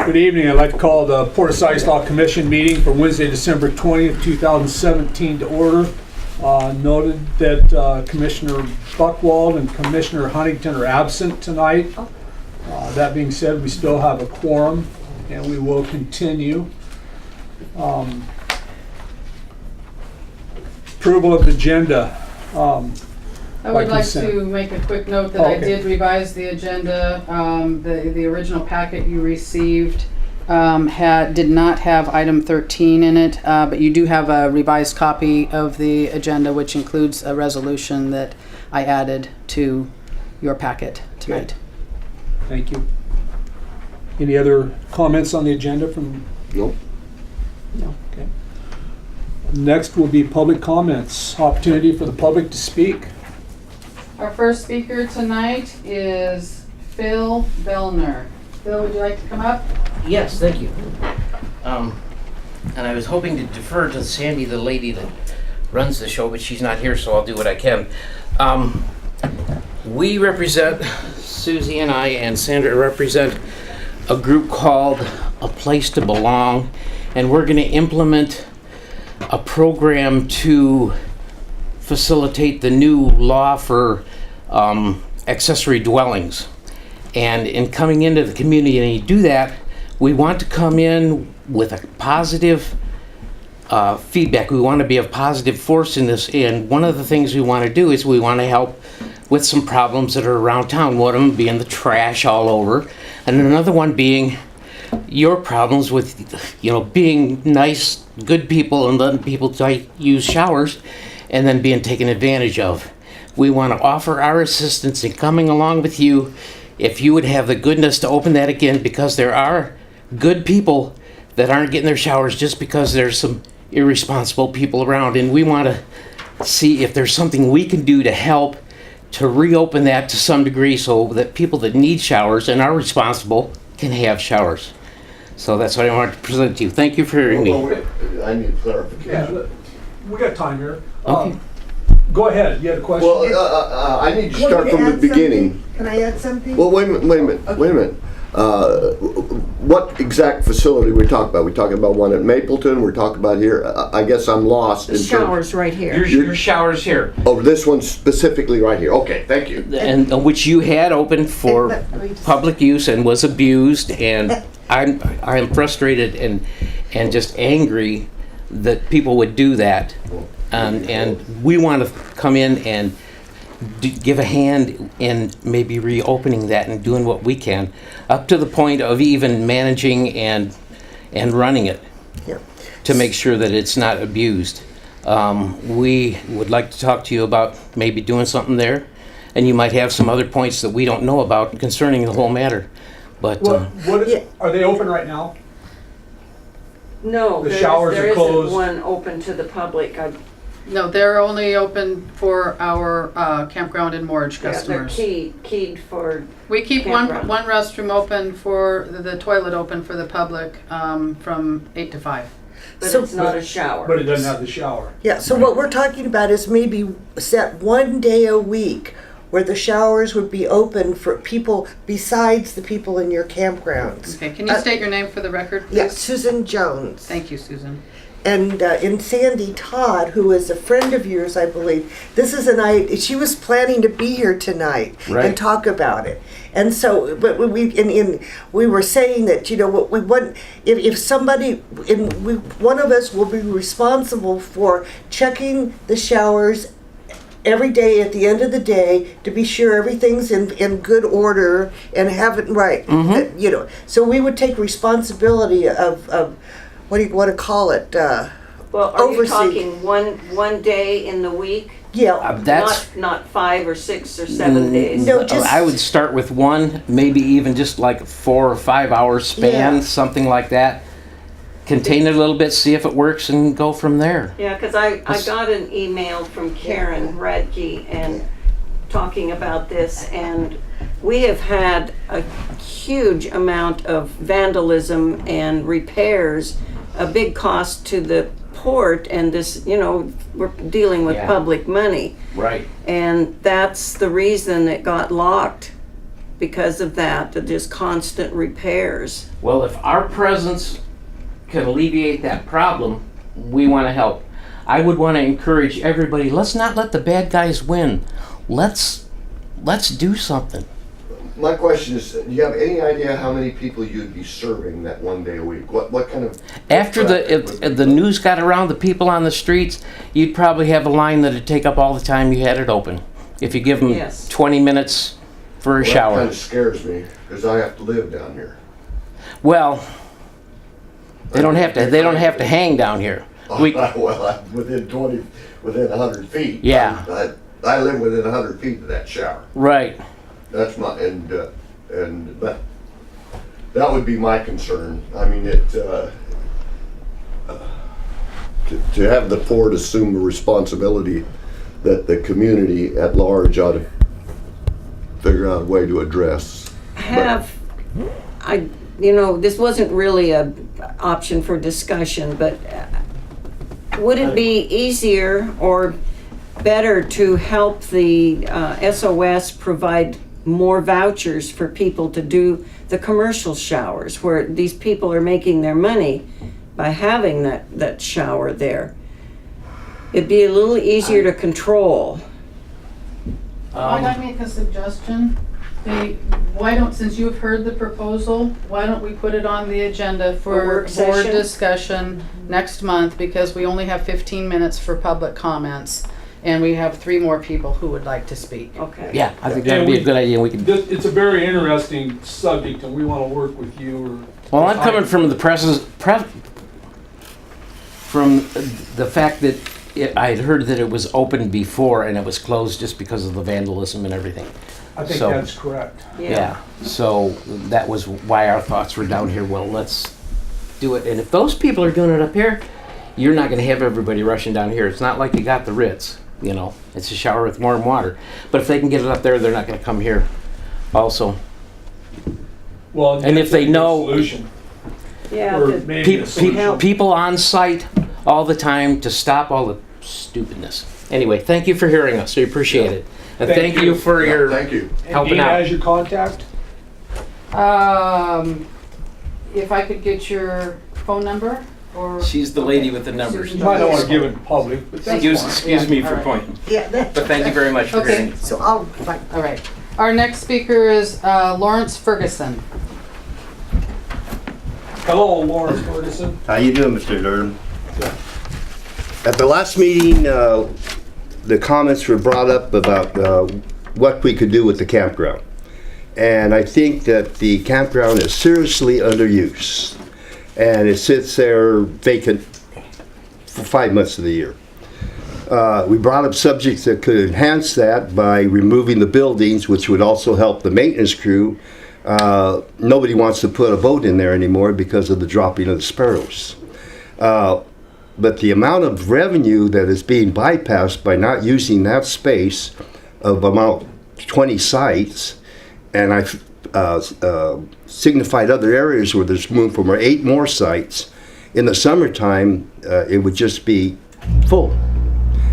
Good evening. I'd like to call the Port of Siuslaw Commission meeting for Wednesday, December 20th, 2017 to order. Noted that Commissioner Buchwald and Commissioner Huntington are absent tonight. That being said, we still have a quorum and we will continue. Approval of the agenda. I would like consent. to make a quick note that I did revise the agenda. The original packet you received did not have item 13 in it, but you do have a revised copy of the agenda, which includes a resolution that I added to your packet tonight. Thank you. Any other comments on the agenda from? Nope. No. Okay. Next will be public comments. Opportunity for the public to speak. Our first speaker tonight is Phil Bellner. Phil, would you like to come up? Yes, thank you. And I was hoping to defer to Sandy, the lady that runs the show, but she's not here, so I'll do what I can. We represent, Susie and I and Sandra represent a group called A Place to Belong, and we're going to implement a program to facilitate the new law for accessory dwellings. And in coming into the community and you do that, we want to come in with a positive feedback. We want to be a positive force in this. And one of the things we want to do is we want to help with some problems that are around town. One of them being the trash all over, and another one being your problems with, being nice, good people and letting people use showers and then being taken advantage of. We want to offer our assistance in coming along with you if you would have the goodness to open that again, because there are good people that aren't getting their showers just because there's some irresponsible people around, and we want to see if there's something we can do to help to reopen that to some degree so that people that need showers and are responsible can have showers. So that's what I wanted to present to you. Thank you for hearing me. I need clarification. Yeah, we got time here. Okay. Go ahead. You had a question? Well, I need to start from the beginning. Can I add something? Well, wait a minute. What exact facility are we talking about? We talking about one at Mapleton? We're talking about here? I guess I'm lost. The showers right here. Your shower's here, Oh, this one specifically right here. Okay, thank you. and which you had open for public use and was abused, and I'm frustrated and just angry that people would do that, and we want to come in and give a hand in maybe reopening that and doing what we can, up to the point of even managing and running it Yeah. to make sure that it's not abused. We would like to talk to you about maybe doing something there, and you might have some other points that we don't know about concerning the whole matter. But Yeah. Are they open right now? No, The showers there are closed. isn't one open to the public. No, they're only open for our campground and moorage They're customers. keyed for, We keep one Campground. restroom open for, the toilet open for the public from 8 to 5. but So- it's not a shower. But it doesn't have the shower. Yeah, so what we're talking about is maybe set one day a week where the showers would be open for people besides the people in your campgrounds. Okay, can you state your name for the record, please? Yeah, Susan Jones. Thank you, Susan. And in Sandy Todd, who is a friend of yours, I believe, this is a night, she was planning to be here tonight Right. and talk about it. And so, but we were saying that, what we want, if somebody, one of us will be responsible for checking the showers every day at the end of the day to be sure everything's in good order and have it right. So we would take responsibility of what do you want to call it? Well, are you oversee. talking one day in the week? Yeah. that's Not 5 or 6 or 7 days? No, just- I would start with one, maybe even just like 4 or 5 hour span, Yeah. something like that. Contain it a little bit, see if it works, and go from there. Yeah, because I got an email from Karen Radke and talking about this, and we have had a huge amount of vandalism and repairs, a big cost to the port, and this, we're dealing with Yeah. public money. Right. And that's the reason it got locked because of that, just constant repairs. Well, if our presence can alleviate that problem, we want to help. I would want to encourage everybody, let's not let the bad guys win. Let's do something. My question is, do you have any idea how many people you'd be serving that one day a week? What kind of... After traffic if would the be- news got around, the people on the streets, you'd probably have a line that'd take up all the time you had it open. If you give them Yes. 20 minutes for a Well, that shower. kind of scares me, because I have to live down here. Well, they don't have to hang down here. We, Well, I'm within 100 feet. Yeah. I live within 100 feet of that shower. right. That's my, but that would be my concern. I mean, to have the board assume the responsibility that the community at large ought to figure out a way to address. This wasn't really a option for discussion, but would it be easier or better to help the SOS provide more vouchers for people to do the commercial showers where these people are making their money by having that shower there? It'd be a little easier to control. Might I make a suggestion? Since you've heard the proposal, why don't we put it on the agenda for work board session? discussion next month, because we only have 15 minutes for public comments, and we have 3 more people who would like to speak. Okay. Yeah, I think that'd be a good idea. We could. It's a very interesting subject, and we want to work with you. Well, I'm coming from the from the fact that I had heard that it was open before and it was closed just because of the vandalism and everything. I think So- that's correct. Yeah. So that was why our thoughts were down here. Well, let's do it. And if those people are doing it up here, you're not going to have everybody rushing down here. It's not like you got the Ritz, you know. It's a shower with warm water. But if they can get it up there, they're not going to come here also. Well, And if they that's a good know- solution, Yeah, or the- maybe a solution. People on site all the time to stop all the stupidness. Anyway, thank you for hearing us. We appreciate it. And Thank thank you. you for your Thank you. And helping Dina out. has your contact? If I could get your phone number, or? She's the lady with the numbers. You might not want to give it in public, but that's Excuse fine. me for All right. pointing. Yeah, But thank you very much for Okay. hearing. so I'll, like, All right. Our next speaker is Lawrence Ferguson. Hello, Lawrence Ferguson. How you doing, Mr. Durham? At the last meeting, the comments were brought up about what we could do with the campground. And I think that the campground is seriously underused. And it sits there vacant for 5 months of the year. We brought up subjects that could enhance that by removing the buildings, which would also help the maintenance crew. Nobody wants to put a boat in there anymore because of the dropping of the sparrows. But the amount of revenue that is being bypassed by not using that space of about 20 sites, and I've signified other areas where there's room for 8 more sites. In the summertime, it would just be full.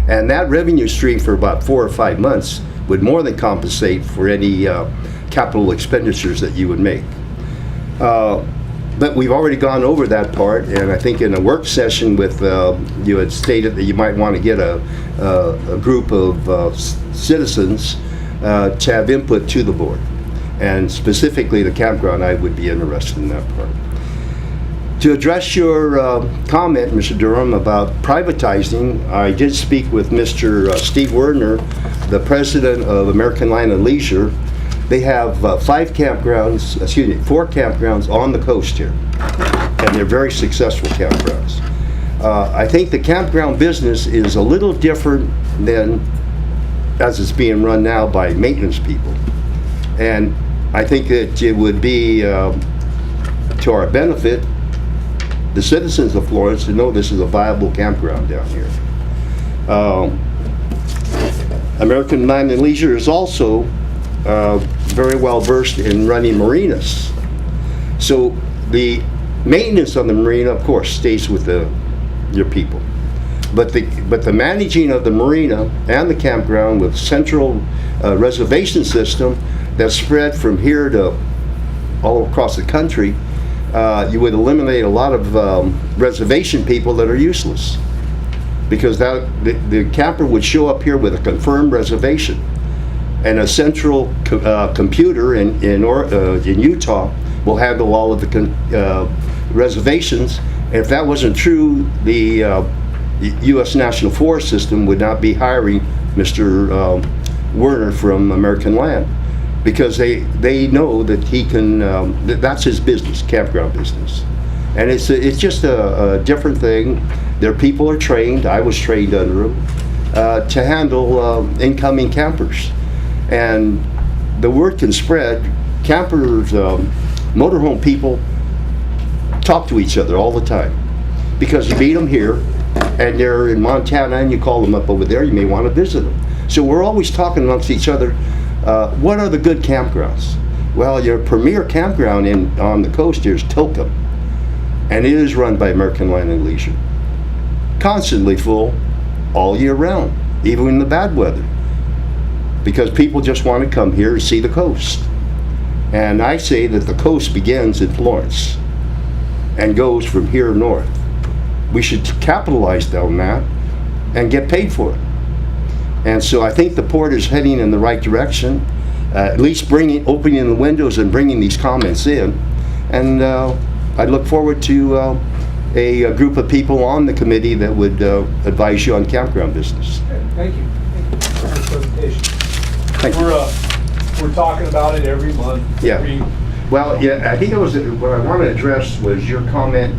And that revenue stream for about 4 or 5 months would more than compensate for any capital expenditures that you would make. But we've already gone over that part, and I think in a work session with, you had stated that you might want to get a group of citizens to have input to the board. And specifically the campground, I would be interested in that part. To address your comment, Mr. Durham, about privatizing, I did speak with Mr. Steve Werner, the president of American Line of Leisure. They have 4 campgrounds on the coast here, and they're very successful campgrounds. I think the campground business is a little different than as it's being run now by maintenance people. And I think that it would be to our benefit, the citizens of Florence, to know this is a viable campground down here. American Line and Leisure is also very well versed in running marinas. So the maintenance on the marina, of course, stays with your people. But the managing of the marina and the campground with central reservation system, that spread from here to all across the country, you would eliminate a lot of reservation people that are useless. Because the camper would show up here with a confirmed reservation, and a central computer in Utah will handle all of the reservations. And if that wasn't true, the U.S. National Forest System would not be hiring Mr. Werner from American Land, because they know that he can. That's his business, campground business, and it's just a different thing. Their people are trained. I was trained under them to handle incoming campers, and the word can spread. Campers, motorhome people talk to each other all the time, because you meet them here, and they're in Montana, and you call them up over there. You may want to visit them. So we're always talking amongst each other. What are the good campgrounds? Well, your premier campground on the coast here is Tilcom, and it is run by American Land and Leisure. Constantly full all year round, even in the bad weather, because people just want to come here and see the coast. And I say that the coast begins in Florence and goes from here north. We should capitalize on that and get paid for it. And so I think the port is heading in the right direction, at least opening the windows and bringing these comments in. And I look forward to a group of people on the committee that would advise you on campground business. Okay, thank you. Thank you for your presentation. Thank you. We're talking about it every month. Yeah. Well, yeah, I think it was, what I want to address was your comment,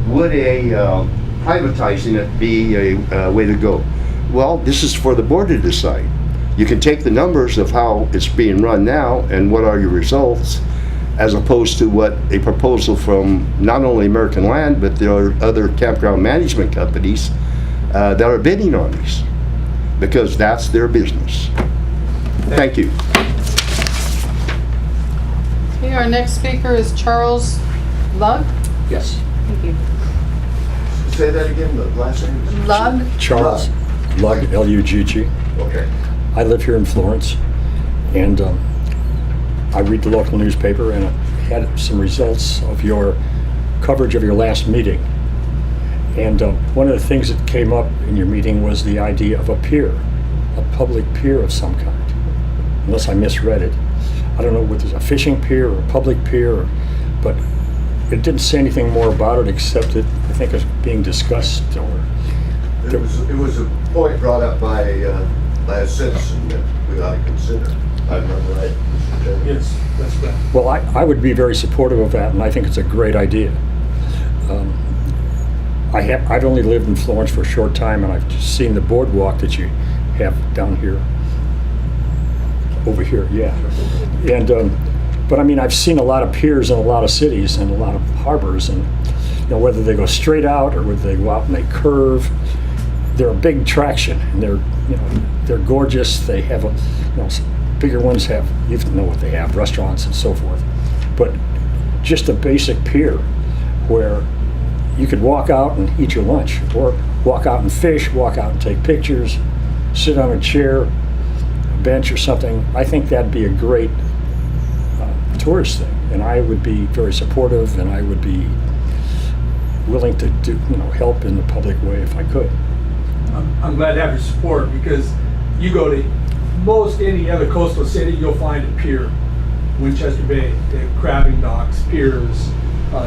would privatizing it be a way to go? Well, this is for the board to decide. You can take the numbers of how it's being run now and what are your results, as opposed to what a proposal from not only American Land, but there are other campground management companies that are bidding on these, because that's their business. Thank you. Okay, our next speaker is Charles Lugg. Yes. Thank you. Say that again, the last name? Lugg? Charles Lugg, L-U-G-G. Okay. I live here in Florence, and I read the local newspaper, and I had some results of your coverage of your last meeting. And one of the things that came up in your meeting was the idea of a pier, a public pier of some kind, unless I misread it. I don't know whether it's a fishing pier or a public pier, but it didn't say anything more about it except that I think it's being discussed. Or It was a point brought up by a citizen that we ought to consider. I'm not right, Mr. Chairman? Yes, that's right. well, I would be very supportive of that, and I think it's a great idea. I've only lived in Florence for a short time, and I've just seen the boardwalk that you have down here. Over here, yeah. And but I mean, I've seen a lot of piers in a lot of cities and a lot of harbors, and whether they go straight out or whether they go out and they curve, they're a big attraction, and they're gorgeous. They have bigger ones have, you know what they have, restaurants and so forth. But just a basic pier where you could walk out and eat your lunch, or walk out and fish, walk out and take pictures, sit on a chair, a bench or something. I think that'd be a great tourist thing, and I would be very supportive, and I would be willing to do, help in the public way if I could. I'm glad to have your support, because you go to most any other coastal city, you'll find a pier. Winchester Bay, they have crabbing docks, piers,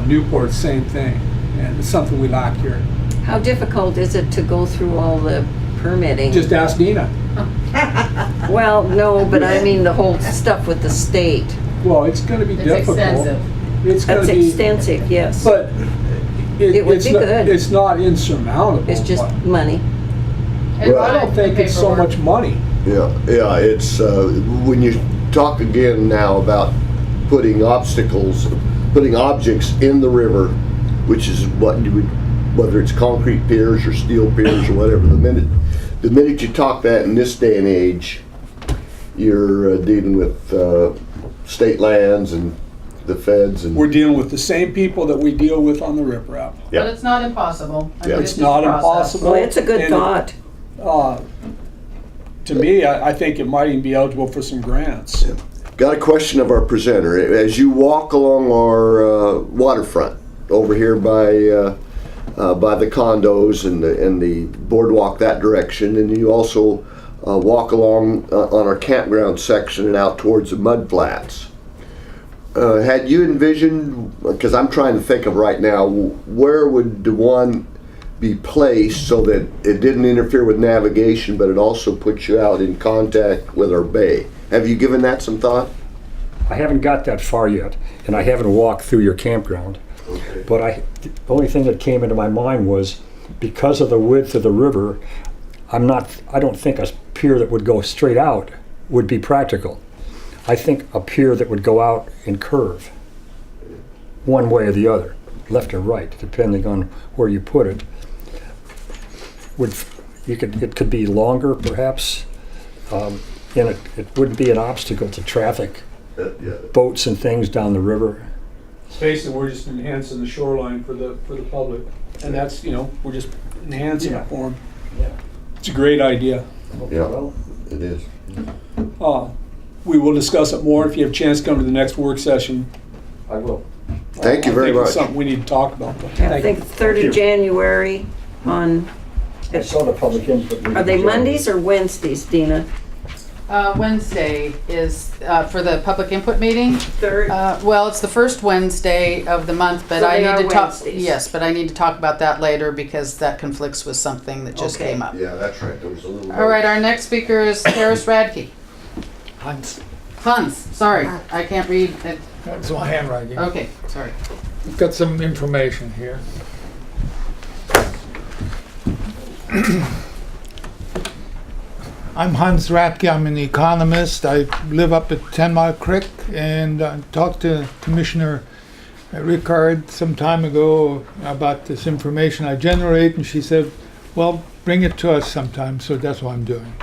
Newport, same thing. And it's something we lack here. How difficult is it to go through all the permitting? Just ask Nina. Well, no, but I mean the whole stuff with the state. Well, it's gonna be It's difficult. extensive. It's gonna That's be, extensive, yes. but It would it's be not, good. it's not insurmountable. It's just but money. And I don't think it's so paperwork. much money. Yeah, it's, when you talk again now about putting objects in the river, which is what you would, whether it's concrete piers or steel piers or whatever, the minute you talk that in this day and age, you're dealing with state lands and the feds and. We're dealing with the same people that we deal with on the riprap. But it's not impossible. I Yeah. mean, It's just not a process. impossible. Well, it's a good And thought. To me, I think it might even be eligible for some grants. got a question of our presenter. As you walk along our waterfront over here by the condos and the boardwalk that direction, and you also walk along on our campground section and out towards the mud flats. Had you envisioned, because I'm trying to think of right now, where would the one be placed so that it didn't interfere with navigation, but it also puts you out in contact with our bay? Have you given that some thought? I haven't got that far yet, and I haven't walked through your campground. Okay. But the only thing that came into my mind was, because of the width of the river, I don't think a pier that would go straight out would be practical. I think a pier that would go out and curve, one way or the other, left or right, depending on where you put it. It could be longer, perhaps, and it wouldn't be an obstacle to traffic, Yeah. boats and things down the river. Basically, we're just enhancing the shoreline for the public, and that's, we're just enhancing it for them. Yeah. It's a great idea. Yeah. Well, It is. We will discuss it more if you have a chance to come to the next work session. I will. Thank you I very think much. It's something we need to talk about. Though. I think 3rd of January on, I saw the public input. are they Mondays or Wednesdays, Dina? Wednesday is for the public input meeting. 3rd? Well, it's the first Wednesday of the month, but So I they need are to talk. Wednesdays. Yes, but I need to talk about that later because that conflicts with something that just Okay. came up. Yeah, that's right. There was a little. All right, our next speaker is Harris Radke. Hans, sorry, I can't read it. That's my handwriting. Okay, sorry. I've got some information here. I'm Hans Radke. I'm an economist. I live up at 10 Mile Creek, and I talked to Commissioner Rickard some time ago about this information I generate, and she said, well, bring it to us sometime, so that's what I'm doing.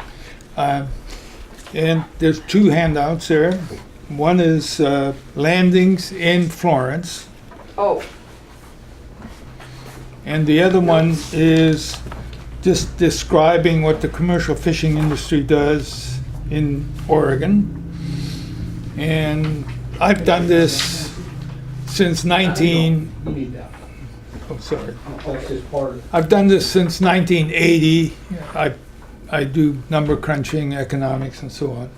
And there's 2 handouts there. One is landings in Florence, Oh, and the other one is just describing what the commercial fishing industry does in Oregon. And I've done this since You need that. oh, sorry. That's just part of it. I've done this since 1980. I do number crunching, economics, and so on.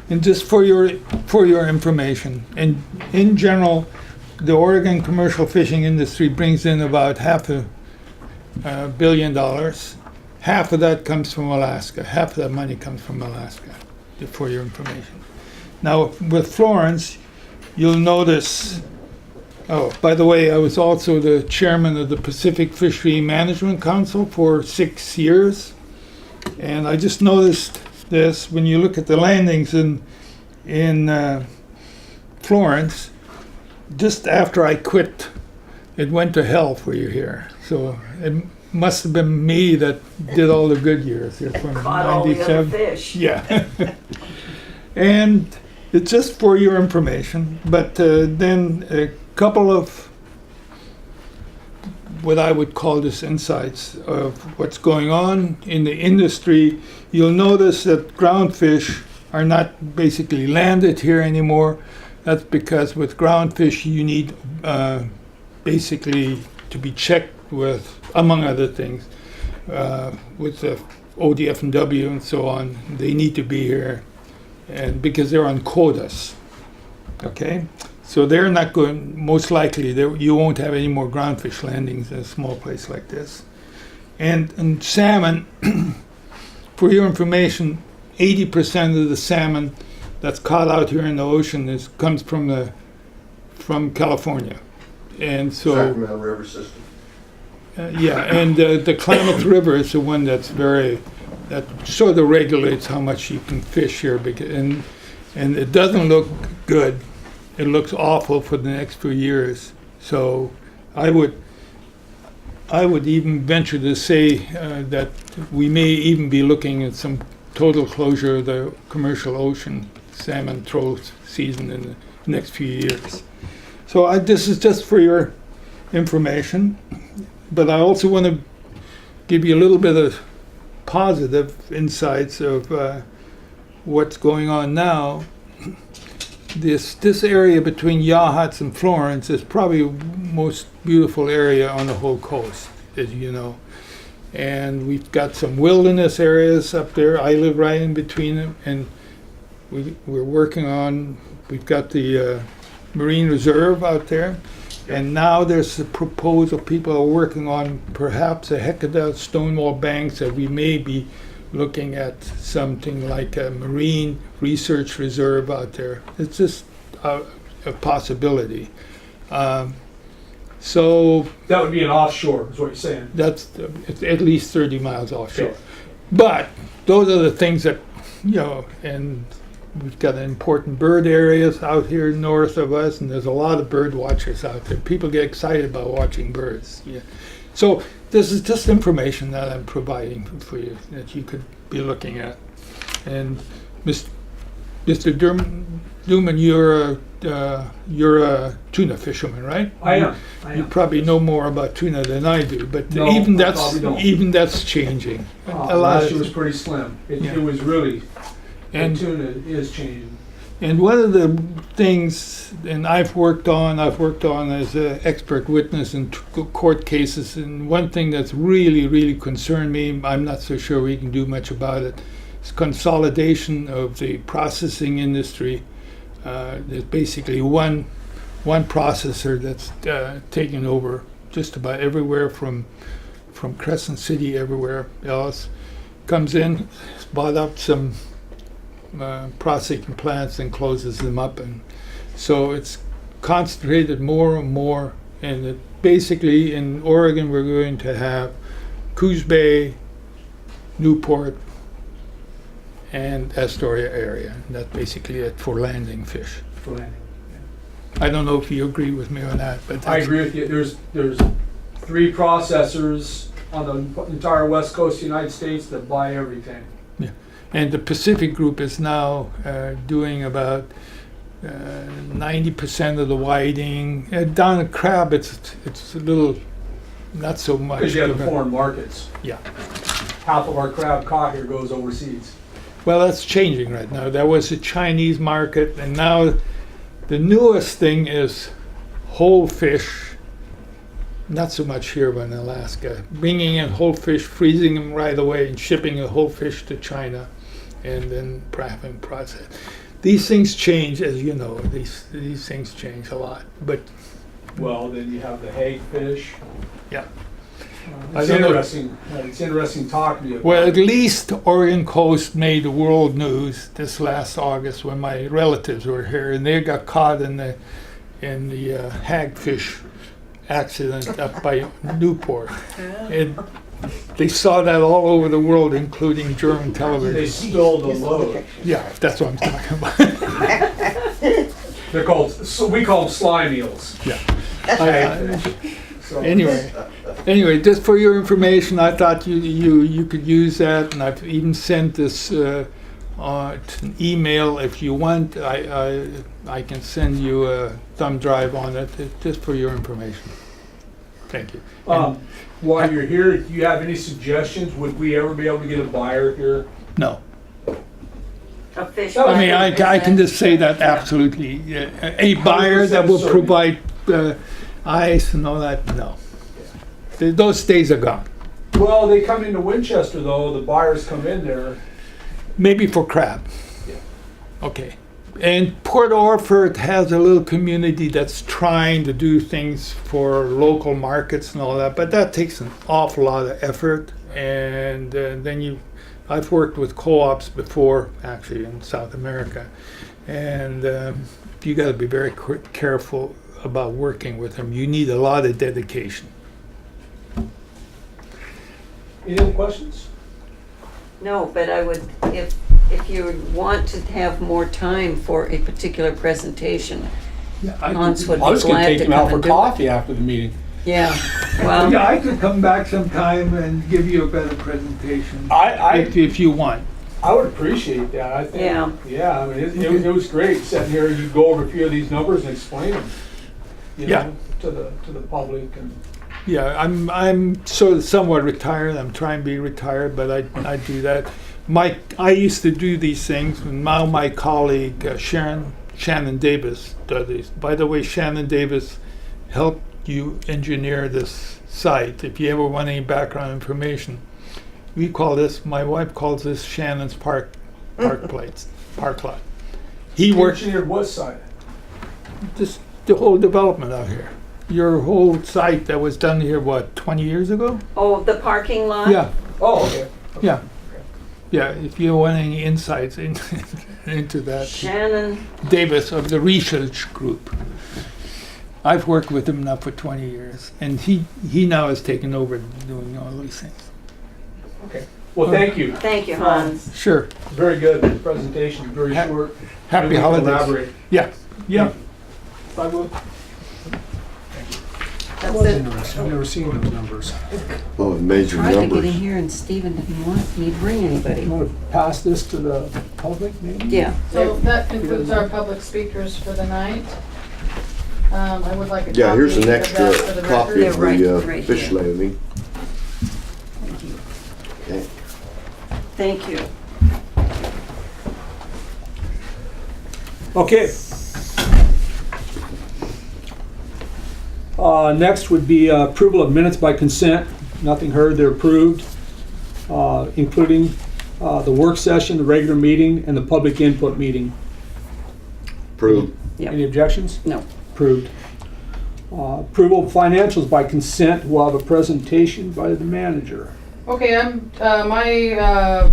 And just for your information, and in general, the Oregon commercial fishing industry brings in about $500 million. Half of that comes from Alaska. Half of that money comes from Alaska, for your information. Now, with Florence, you'll notice, oh, by the way, I was also the chairman of the Pacific Fishery Management Council for 6 years. And I just noticed this, when you look at the landings in Florence, just after I quit, it went to hell for you here. So it must have been me that did all the good years here from caught all the other 97. fish. Yeah. And it's just for your information, but then a couple of what I would call this insights of what's going on in the industry. You'll notice that groundfish are not basically landed here anymore. That's because with groundfish you need basically to be checked with, among other things, with the ODF&W and so on. They need to be here, and because they're on quotas. Okay, so they're not going. Most likely, you won't have any more groundfish landings in a small place like this. And salmon, for your information, 80% of the salmon that's caught out here in the ocean comes from California, and so. Sacramento River system. Yeah, and the Klamath River is the one that sort of regulates how much you can fish here, and it doesn't look good. It looks awful for the next few years. So I would even venture to say that we may even be looking at some total closure of the commercial ocean salmon troll season in the next few years. So this is just for your information. But I also want to give you a little bit of positive insights of what's going on now. this area between Yachats and Florence is probably the most beautiful area on the whole coast, as you know. And we've got some wilderness areas up there. I live right in between them, and we're working on. We've got the Marine Reserve out there, and now there's a proposal. People are working on perhaps a Hecate Stonewall Banks that we may be looking at something like a Marine Research Reserve out there. It's just a possibility. So That would be an offshore, is what you're saying. that's it's at least 30 miles offshore. But those are the things that, you know, and we've got important bird areas out here north of us, and there's a lot of bird watchers out there. People get excited about watching birds. Yeah. So this is just information that I'm providing for you that you could be looking at. And Mr. Duman, you're a tuna fisherman, right? I am. You probably know more about tuna than I do, but No, even I probably don't. that's changing. A lot Last of- year was pretty slim. Yeah. It was really, and the tuna is changing. and one of the things, and I've worked on as an expert witness in court cases, and one thing that's really concerned me, I'm not so sure we can do much about it, is consolidation of the processing industry. There's basically one processor that's taken over just about everywhere from Crescent City, everywhere else. Comes in, bought up some processing plants and closes them up, and so it's concentrated more and more. And basically in Oregon we're going to have Coos Bay, Newport, and Astoria area. And that's basically it for landing fish. For landing. I don't know if you agree with me on that, but I that's, agree with you. There's 3 processors on the entire west coast of the United States that buy everything. and the Pacific Group is now doing about 90% of the whiting. Down at crab, it's a little not so much. Because you have the given- foreign markets. Yeah. Half of our crab caught here goes overseas. Well, that's changing right now. There was a Chinese market, and now the newest thing is whole fish. Not so much here, but in Alaska. Bringing in whole fish, freezing them right away, and shipping a whole fish to China, and then having processed. These things change, as you know. These things change a lot. But Well, then you have the hagfish. yeah. It's I don't know. interesting. It's interesting talking to you. Well, at least Oregon Coast made the world news this last August when my relatives were here, and they got caught in the hagfish accident up by Newport. And they saw that all over the world, including German They television. spilled the load. Yeah, that's what I'm talking about. They're called, so we call them slime eels. Yeah. So- Anyway, just for your information, I thought you could use that, and I've even sent this an email. If you want, I can send you a thumb drive on it, just for your information. Thank you. While you're here, do you have any suggestions? Would we ever be able to get a buyer here? No, A fish. I I mean, I can just say that absolutely. A buyer that will 100% provide ice and all that, no. Those days are gone. Well, they come into Winchester though, the buyers come in there. Maybe for crab. Yeah. Okay. And Port Orford has a little community that's trying to do things for local markets and all that, but that takes an awful lot of effort. And then I've worked with co-ops before, actually, in South America, and you got to be very careful about working with them. You need a lot of dedication. Any other questions? No, but I would, if you want to have more time for a particular presentation, Hans would be glad to come and do it. after the meeting. Yeah, well, Yeah, I could come back sometime and give you a better presentation I if you want. would appreciate that, I think. Yeah. Yeah, I mean, it was great sitting here, you go over a few of these numbers and explain them, you Yeah. know, to the public and. Yeah, I'm sort of somewhat retired. I'm trying to be retired, but I do that. I used to do these things, and now my colleague Sharon Shannon Davis does these. By the way, Shannon Davis helped you engineer this site. If you ever want any background information, we call this, my wife calls this Shannon's park place, park lot. He works Engineered what side? just the whole development out here. Your whole site that was done here, what, 20 years ago? Oh, the parking lot? Yeah, Oh, okay. yeah. Yeah, if you want any insights into that. Shannon, Davis of the research group. I've worked with him now for 20 years, and he now has taken over doing all these things. Okay. Well, thank you. thank you, Hans. Sure. Very good presentation, very short. Happy Maybe we can holidays. elaborate. Yeah, yeah. I will. That was interesting. I've never seen those numbers. Oh, major Tried to get in numbers. here and Stephen didn't want me to bring anybody. You want to pass this to the public, maybe? Yeah. So that concludes our public speakers for the night. I would like a copy Yeah, here's an of extra that for the copy record. of right- the right fish here. landing. Thank you. Okay. Thank you. Okay. Next would be approval of minutes by consent. Nothing heard, they're approved, including the work session, the regular meeting, and the public input meeting. Approved. Yep. Any objections? No. Approved. Approval of financials by consent. We'll have a presentation by the manager. Okay, my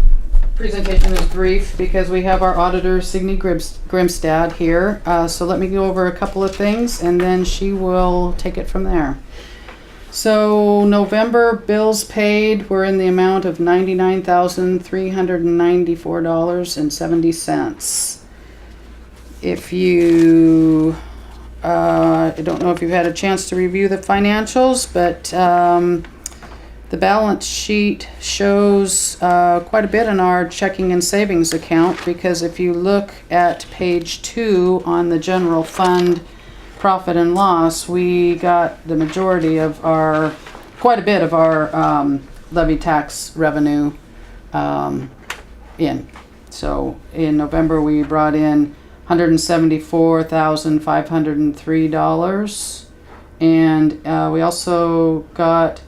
presentation is brief because we have our auditor, Signe Grimstad, here. So let me go over a couple of things and then she will take it from there. So November bills paid were in the amount of $99,394.70. If you, I don't know if you've had a chance to review the financials, but the balance sheet shows quite a bit in our checking and savings account, because if you look at page 2 on the general fund profit and loss, we got the majority of our, quite a bit of our levy tax revenue in. So in November we brought in $174,503, and we also got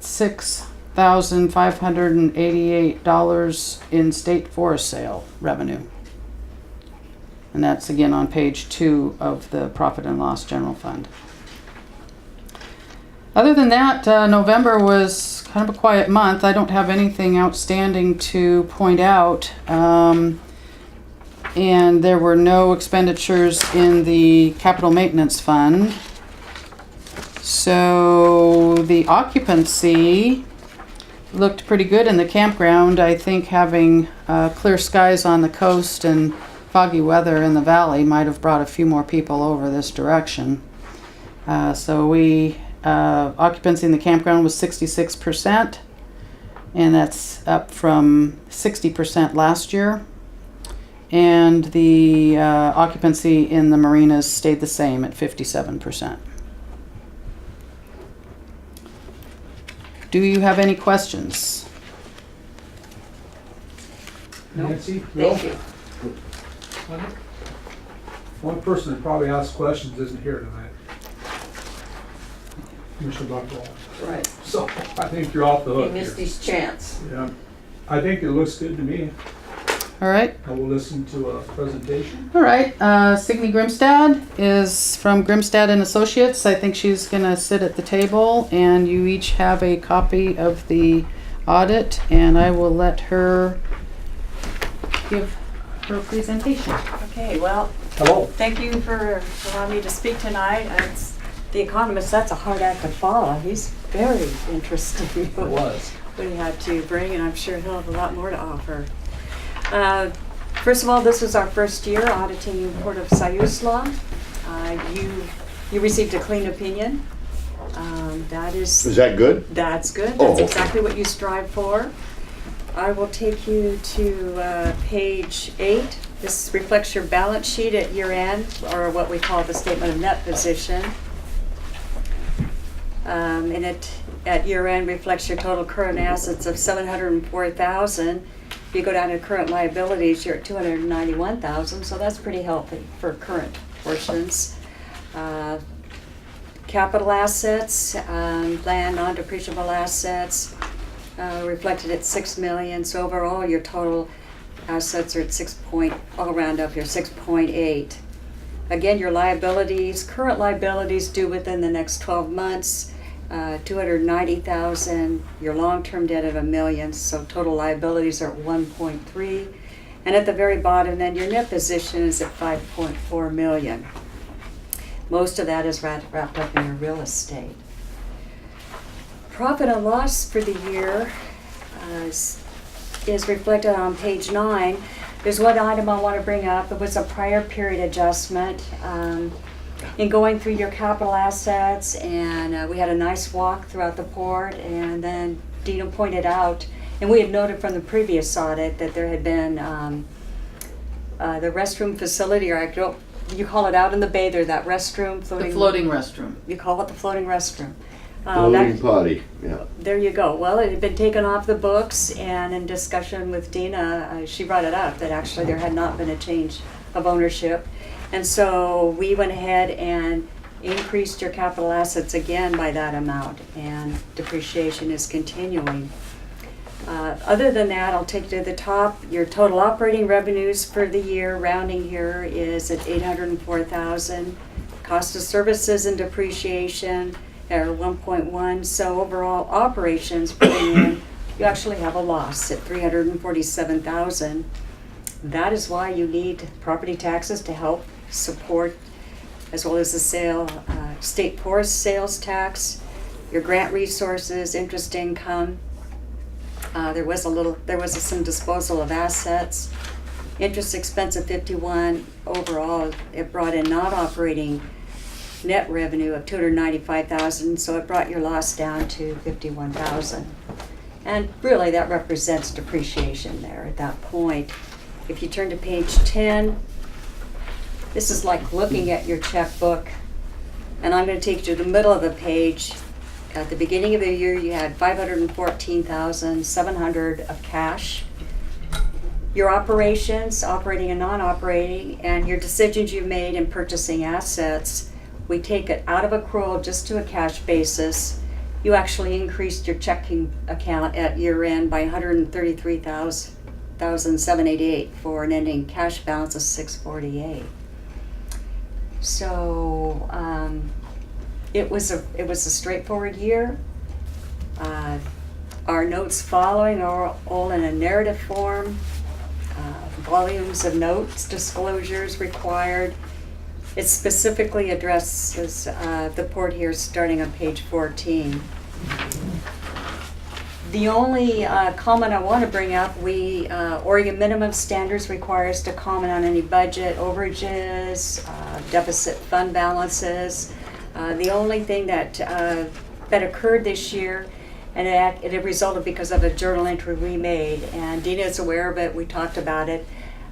$6,588 in state forest sale revenue. And that's again on page 2 of the profit and loss general fund. Other than that, November was kind of a quiet month. I don't have anything outstanding to point out. And there were no expenditures in the capital maintenance fund. So the occupancy looked pretty good in the campground. I think having clear skies on the coast and foggy weather in the valley might have brought a few more people over this direction. So we occupancy in the campground was 66%, and that's up from 60% last year. And the occupancy in the marinas stayed the same at 57%. Do you have any questions? Nancy? Bill? Thank you. One person that probably asks questions isn't here tonight. Commissioner Buckwald. Right. So I think you're off the He hook missed here. his chance. Yeah. I think it looks good to me. All right. I will listen to a presentation. All right. Signe Grimstad is from Grimstad and Associates. I think she's going to sit at the table, and you each have a copy of the audit, and I will let her give her presentation. Okay, well, Hello. thank you for allowing me to speak tonight. It's The Economist, that's a hard act to follow. He's very interesting. It was. What he had to bring, and I'm sure he'll have a lot more to offer. First of all, this was our first year auditing Port of Siuslaw. You received a clean opinion. Is that good? That's good. Oh, That's okay. exactly what you strive for. I will take you to page 8. This reflects your balance sheet at year end, or what we call the statement of net position. And it at year end reflects your total current assets of $704,000 If you go down to current liabilities, you're at 291,000, so that's pretty healthy for current portions. Capital assets, land non-depreciable assets, reflected at 6 million. So overall, your total assets are at I'll round up here, 6.8. Again, your liabilities, current liabilities due within the next 12 months, 290,000. Your long-term debt at $1 million, so total liabilities are at 1.3. And at the very bottom, then your net position is at 5.4 million. Most of that is wrapped up in your real estate. Profit and loss for the year is reflected on page 9. There's one item I want to bring up. It was a prior period adjustment. In going through your capital assets, and we had a nice walk throughout the port, and then Dina pointed out, and we had noted from the previous audit that there had been the restroom facility, or you call it out in the bay there, that restroom, The floating restroom. You call it the floating restroom. Floating potty, yeah. There you go. Well, it had been taken off the books, and in discussion with Dina, she brought it up that actually there had not been a change of ownership. And so we went ahead and increased your capital assets again by that amount, and depreciation is continuing. Other than that, I'll take you to the top. Your total operating revenues for the year, rounding here, is at 804,000. Cost of services and depreciation are 1.1. So overall operations putting in, you actually have a loss at 347,000. That is why you need property taxes to help support, as well as the state forest sales tax, your grant resources, interest income. There was some disposal of assets. Interest expense of 51. Overall, it brought in non-operating net revenue of 295,000, so it brought your loss down to 51,000. And really, that represents depreciation there at that point. If you turn to page 10, this is like looking at your checkbook, and I'm going to take you to the middle of the page. At the beginning of the year, you had 514,700 of cash. Your operations, operating and non-operating, and your decisions you made in purchasing assets, we take it out of accrual just to a cash basis. You actually increased your checking account at year end by 133,788 for an ending cash balance of 648. So it was a straightforward year. Our notes following are all in a narrative form. Volumes of notes, disclosures required. It specifically addresses the port here starting on page 14. The only comment I want to bring up, Oregon minimum standards require us to comment on any budget overages, deficit fund balances. The only thing that occurred this year, and it had resulted because of a journal entry we made, and Dina is aware of it, we talked about it.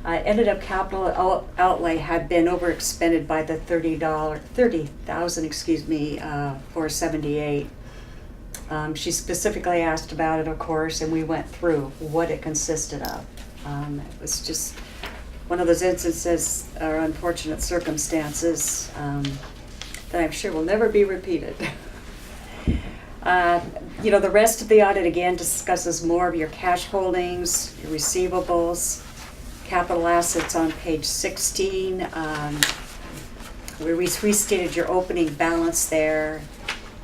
Ended up capital outlay had been overexpended by the $30,000, for 78. She specifically asked about it, of course, and we went through what it consisted of. It was just one of those instances or unfortunate circumstances that I'm sure will never be repeated. The rest of the audit again discusses more of your cash holdings, your receivables, capital assets on page 16. We restated your opening balance there,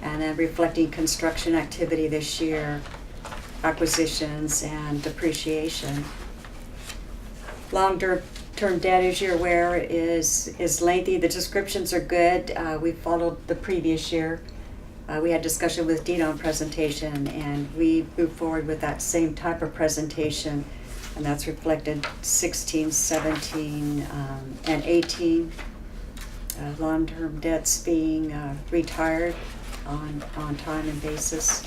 and then reflecting construction activity this year, acquisitions and depreciation. Long-term debt, as you're aware, is lengthy. The descriptions are good. We followed the previous year. We had discussion with Dina on presentation, and we moved forward with that same type of presentation, and that's reflected 16, 17, and 18. Long-term debts being retired on time and basis.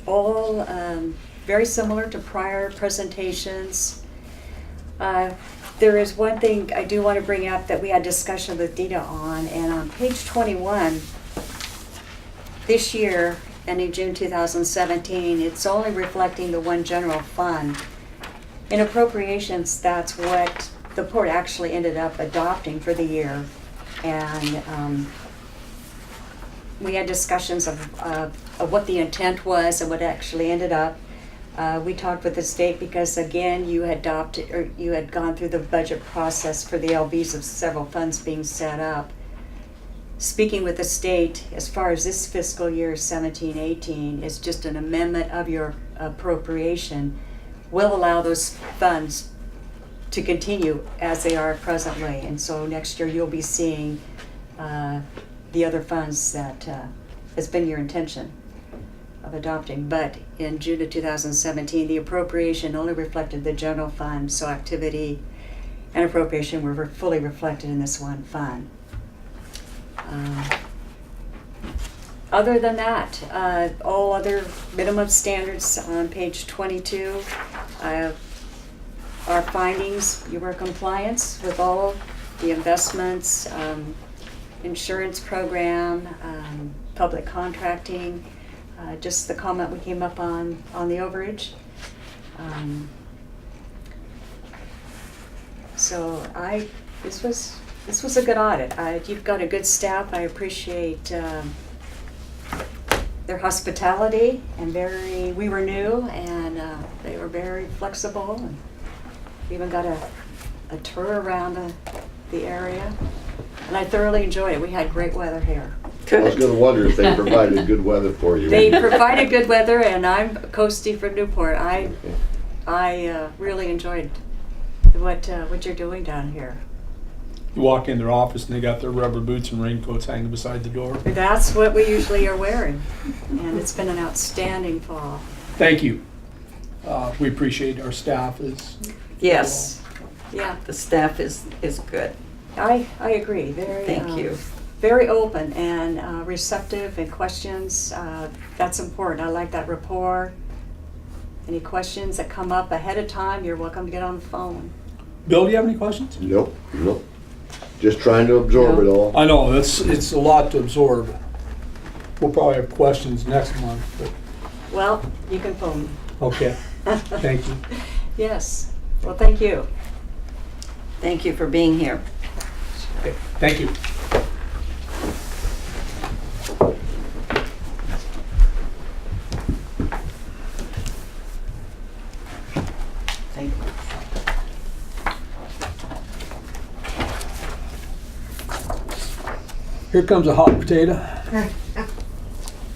All very similar to prior presentations. There is one thing I do want to bring up that we had discussion with Dina on, and on page 21, this year, ending June 2017, it's only reflecting the one general fund. In appropriations, that's what the board actually ended up adopting for the year. And we had discussions of what the intent was and what actually ended up. We talked with the state because, again, you had gone through the budget process for the LBs of several funds being set up. Speaking with the state, as far as this fiscal year 17-18, is just an amendment of your appropriation, will allow those funds to continue as they are presently. And so next year you'll be seeing the other funds that has been your intention of adopting. But in June of 2017, the appropriation only reflected the general fund, so activity and appropriation were fully reflected in this one fund. Other than that, all other minimum standards on page 22, our findings, you were in compliance with all the investments, insurance program, public contracting, just the comment we came up on the overage. So this was a good audit. You've got a good staff. I appreciate their hospitality, and we were new, and they were very flexible, and we even got a tour around the area, and I thoroughly enjoyed it. We had great weather here. I was gonna wonder if they provided good weather for you. They provided good weather, and I'm Coastie from Newport. I really enjoyed what you're doing down here. You walk in their office and they got their rubber boots and raincoats hanging beside the door. That's what we usually are wearing, and it's been an outstanding fall. Thank you. We appreciate our staff is. Yes, Yeah, the staff is good. I agree. Very Thank you. Very open and receptive in questions. That's important. I like that rapport. Any questions that come up ahead of time, you're welcome to get on the phone. Bill, do you have any questions? Nope. Just trying to absorb it all. I know, it's a lot to absorb. We'll probably have questions next month, but, Well, you can phone me. okay, thank you. Yes. Well, thank you. Thank you for being here. Okay, thank you. Thank you. Here comes a hot potato.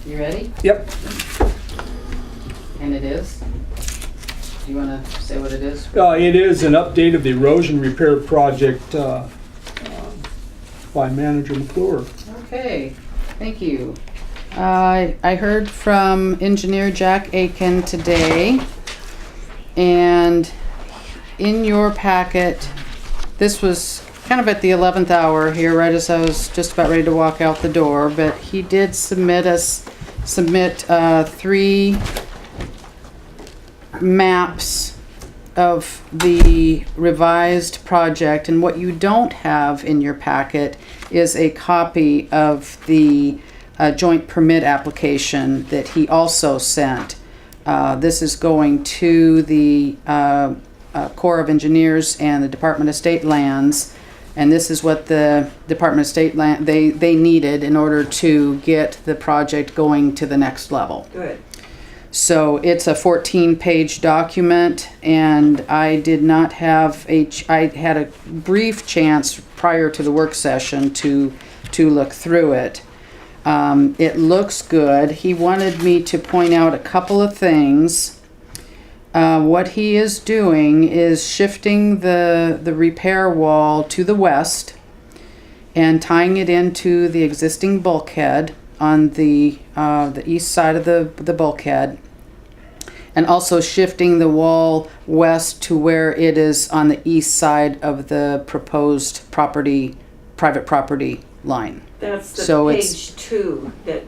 You ready? Yep. And it is? Do you want to say what it is? It is an update of the erosion repair project by Manager McClure. Okay, thank you. I heard from engineer Jack Aiken today, and in your packet, this was kind of at the 11th hour here, right as I was just about ready to walk out the door, but he did submit 3 maps of the revised project, and what you don't have in your packet is a copy of the joint permit application that he also sent. This is going to the Corps of Engineers and the Department of State Lands, and this is what the Department of State Land they needed in order to get the project going to the next level. Good. So it's a 14-page document, and I did not have I had a brief chance prior to the work session to look through it. It looks good. He wanted me to point out a couple of things. What he is doing is shifting the repair wall to the west and tying it into the existing bulkhead on the east side of the bulkhead, and also shifting the wall west to where it is on the east side of the proposed private property line. That's the So page 2 that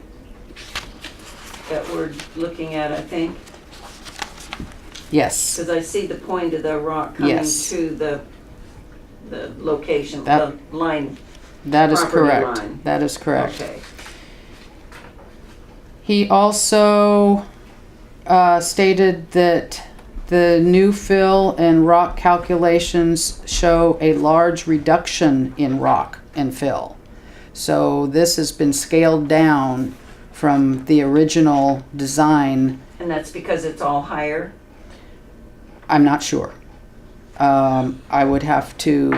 we're looking at, I think. Yes. Because I see the point of the rock coming Yes. to the location, That- the line. That is Property correct. line. That is correct. Okay. He also stated that the new fill and rock calculations show a large reduction in rock and fill. So this has been scaled down from the original design. And that's because it's all higher? I'm not sure. I would have to,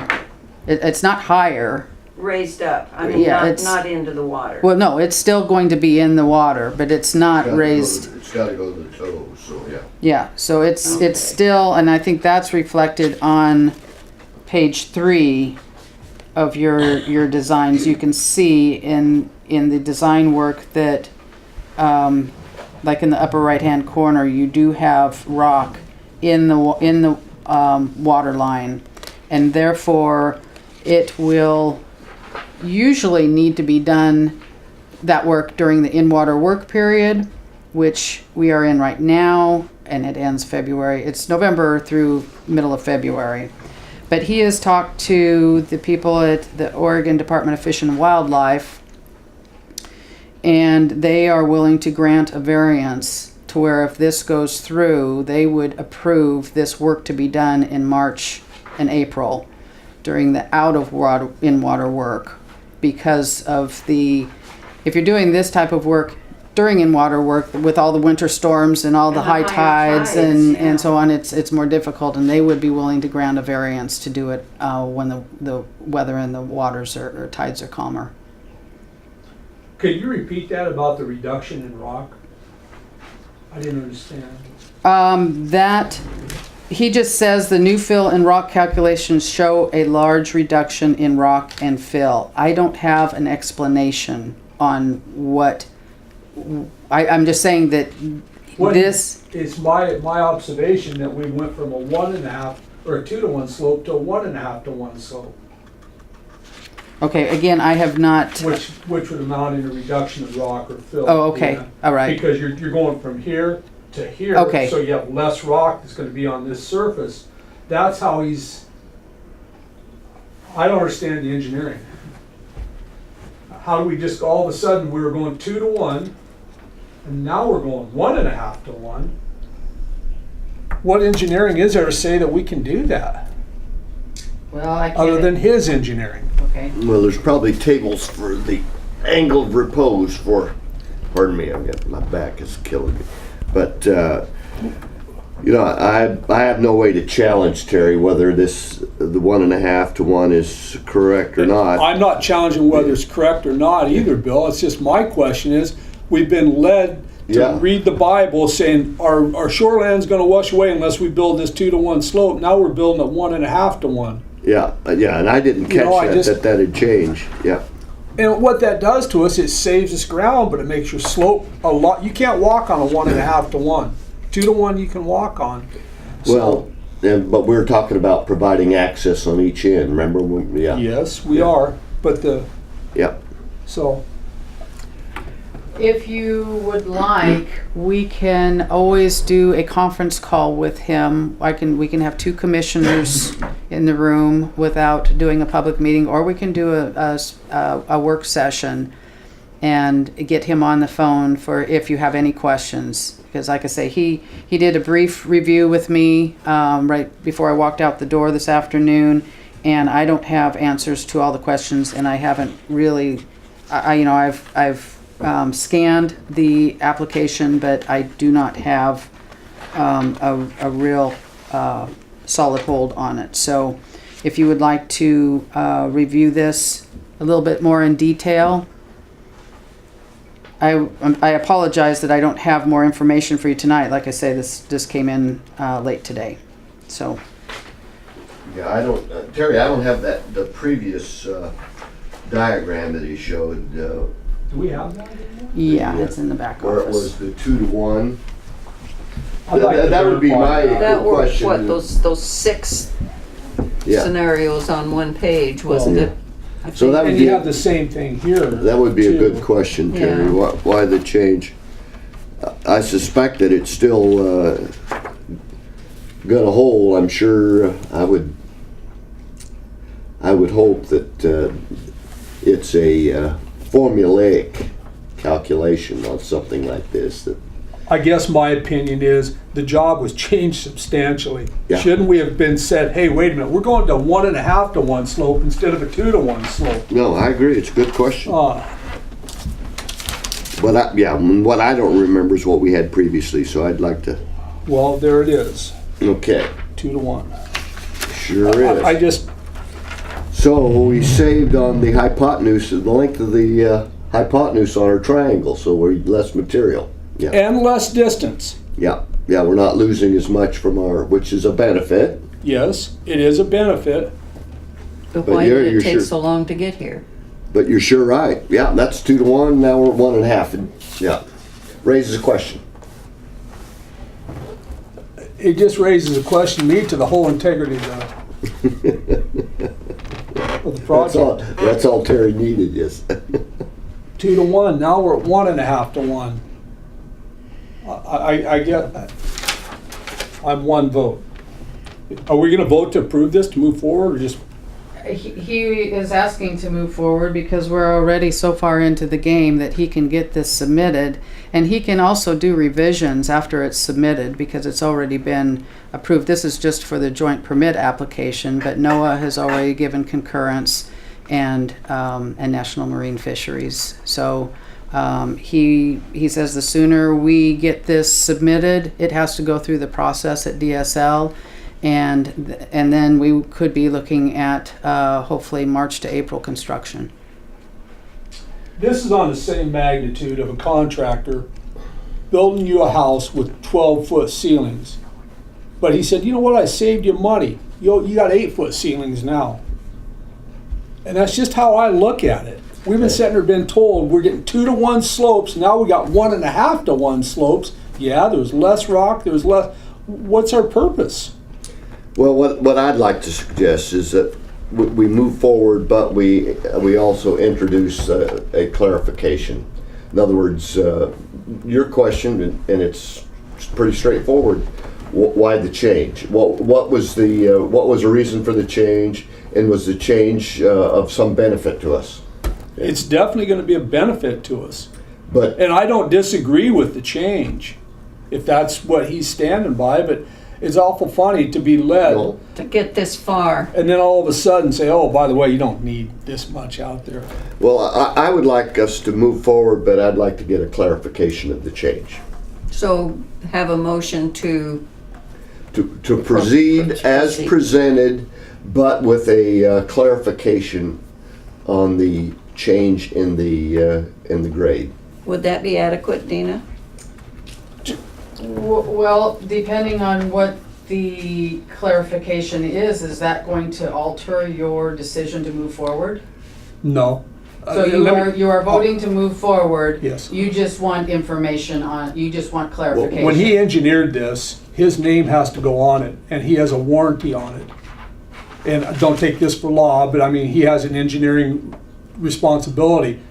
it's not higher. Raised up, I mean, Yeah, not, it's- not into the water. Well, no, it's still going to be in the water, but it's not raised. It's gotta go to the toes, so yeah. Yeah, so it's Okay. still, and I think that's reflected on page 3 of your designs. You can see in the design work that, like in the upper right-hand corner, you do have rock in the water line, and therefore it will usually need to be done, that work, during the in-water work period, which we are in right now, and it ends February. It's November through middle of February. But he has talked to the people at the Oregon Department of Fish and Wildlife, and they are willing to grant a variance to where if this goes through, they would approve this work to be done in March and April during the in-water work, because of if you're doing this type of work during in-water work with all the winter storms and all the And the high higher tides tides, and yeah. so on, it's more difficult, and they would be willing to grant a variance to do it when the weather and the waters or tides are calmer. Could you repeat that about the reduction in rock? I didn't understand. That, he just says the new fill and rock calculations show a large reduction in rock and fill. I don't have an explanation on what, I'm just saying that What- this, It's my observation that we went from a 1.5 or a 2-to-1 slope to a 1.5-to-1 slope, okay, again, I have not, which would amount in a reduction of rock or fill. oh, okay, yeah. all right. Because you're going from here to here. Okay. So you have less rock that's gonna be on this surface. That's how I don't understand the engineering. How do we just, all of a sudden, we were going 2-to-1, and now we're going 1.5-to-1? What engineering is there to say that we can do that, Well, I can't. other than his engineering? Okay. Well, there's probably tables for the angle of repose for, pardon me, my back is killing me. But, I have no way to challenge Terry whether the 1.5-to-1 is correct or not. I'm not challenging whether it's correct or not either, Bill. It's just my question is, we've been led to Yeah. read the Bible saying our shoreland's gonna wash away unless we build this 2-to-1 slope. Now we're building a 1.5-to-1. Yeah, and I didn't catch that had changed, yeah. And what that does to us, it saves us ground, but it makes your slope a lot. You can't walk on a 1.5-to-1. 2-to-1 you can walk on. So, Well, but we're talking about providing access on each end, remember? Yeah, yes, we are, but yeah. so, If you would like, we can always do a conference call with him. We can have 2 commissioners in the room without doing a public meeting, or we can do a work session and get him on the phone for if you have any questions. Because like I say, he did a brief review with me right before I walked out the door this afternoon, and I don't have answers to all the questions, and I haven't really, I've scanned the application, but I do not have a real solid hold on it. So if you would like to review this a little bit more in detail, I apologize that I don't have more information for you tonight. Like I say, this came in late today. So Yeah, Terry, I don't have the previous diagram that he showed, do we have that? yeah, it's in the back where it was office. the 2-to-1. I'd like to That would be verify my that. That were, question. what, those 6 Yeah, scenarios on one page, wasn't Yeah. it? so that would And be, you have the same thing here. that would be a too. good question, Terry, Yeah. why the change? I suspect that it's still got a hole. I'm sure I would hope that it's a formulaic calculation on something like this. That I guess my opinion is the job was changed substantially. Yeah. Shouldn't we have been said, hey, wait a minute, we're going to 1.5 to 1 slope instead of a 2 to 1 slope? No, I agree. It's a good question. Uh, But what I don't remember is what we had previously, so I'd like to. well, there it is, Okay, 2 to 1. sure I is. just, So we saved on the hypotenuse, the length of the hypotenuse on our triangle, so we're less material. Yeah, and less distance. yeah, we're not losing as much from our, which is a benefit. Yes, it is a benefit. But But why you're- did you're it take sure- so long to get here? But you're sure right. Yeah, that's 2 to 1. Now we're at 1.5. And yeah, raises a question. It just raises a question to me to the whole integrity of the project. That's all Terry needed. Yes. 2 to 1, now we're at 1.5 to 1. I get, I'm one vote. Are we gonna vote to approve this, to move forward, or just, He is asking to move forward because we're already so far into the game that he can get this submitted. And he can also do revisions after it's submitted because it's already been approved. This is just for the joint permit application, but NOAA has already given concurrence and National Marine Fisheries. So he says the sooner we get this submitted, it has to go through the process at DSL. And then we could be looking at hopefully March to April construction. this is on the same magnitude of a contractor building you a house with 12-foot ceilings. But he said, you know what, I saved you money. You got 8-foot ceilings now. And that's just how I look at it. We've been sitting there been told we're getting 2 to 1 slopes, now we got 1.5 to 1 slopes. Yeah, there's less rock, there's less, what's our purpose? Well, what I'd like to suggest is that we move forward, but we also introduce a clarification. In other words, your question, and it's pretty straightforward. Why the change? What was the reason for the change, and was the change of some benefit to us? It's definitely going to be a benefit to us. But And I don't disagree with the change, if that's what he's standing by, but it's awful funny to be led no, To get this far. and then all of a sudden say, oh, by the way, you don't need this much out there. well, I would like us to move forward, but I'd like to get a clarification of the change. So have a motion to, To proceed as Proceed. presented, but with a clarification on the change in the grade. would that be adequate, Dina? Well, depending on what the clarification is that going to alter your decision to move forward? No. So you are voting to move forward? Yes. You just want information you just want clarification? When he engineered this, his name has to go on it, and he has a warranty on it. And don't take this for law, but I mean, he has an engineering responsibility.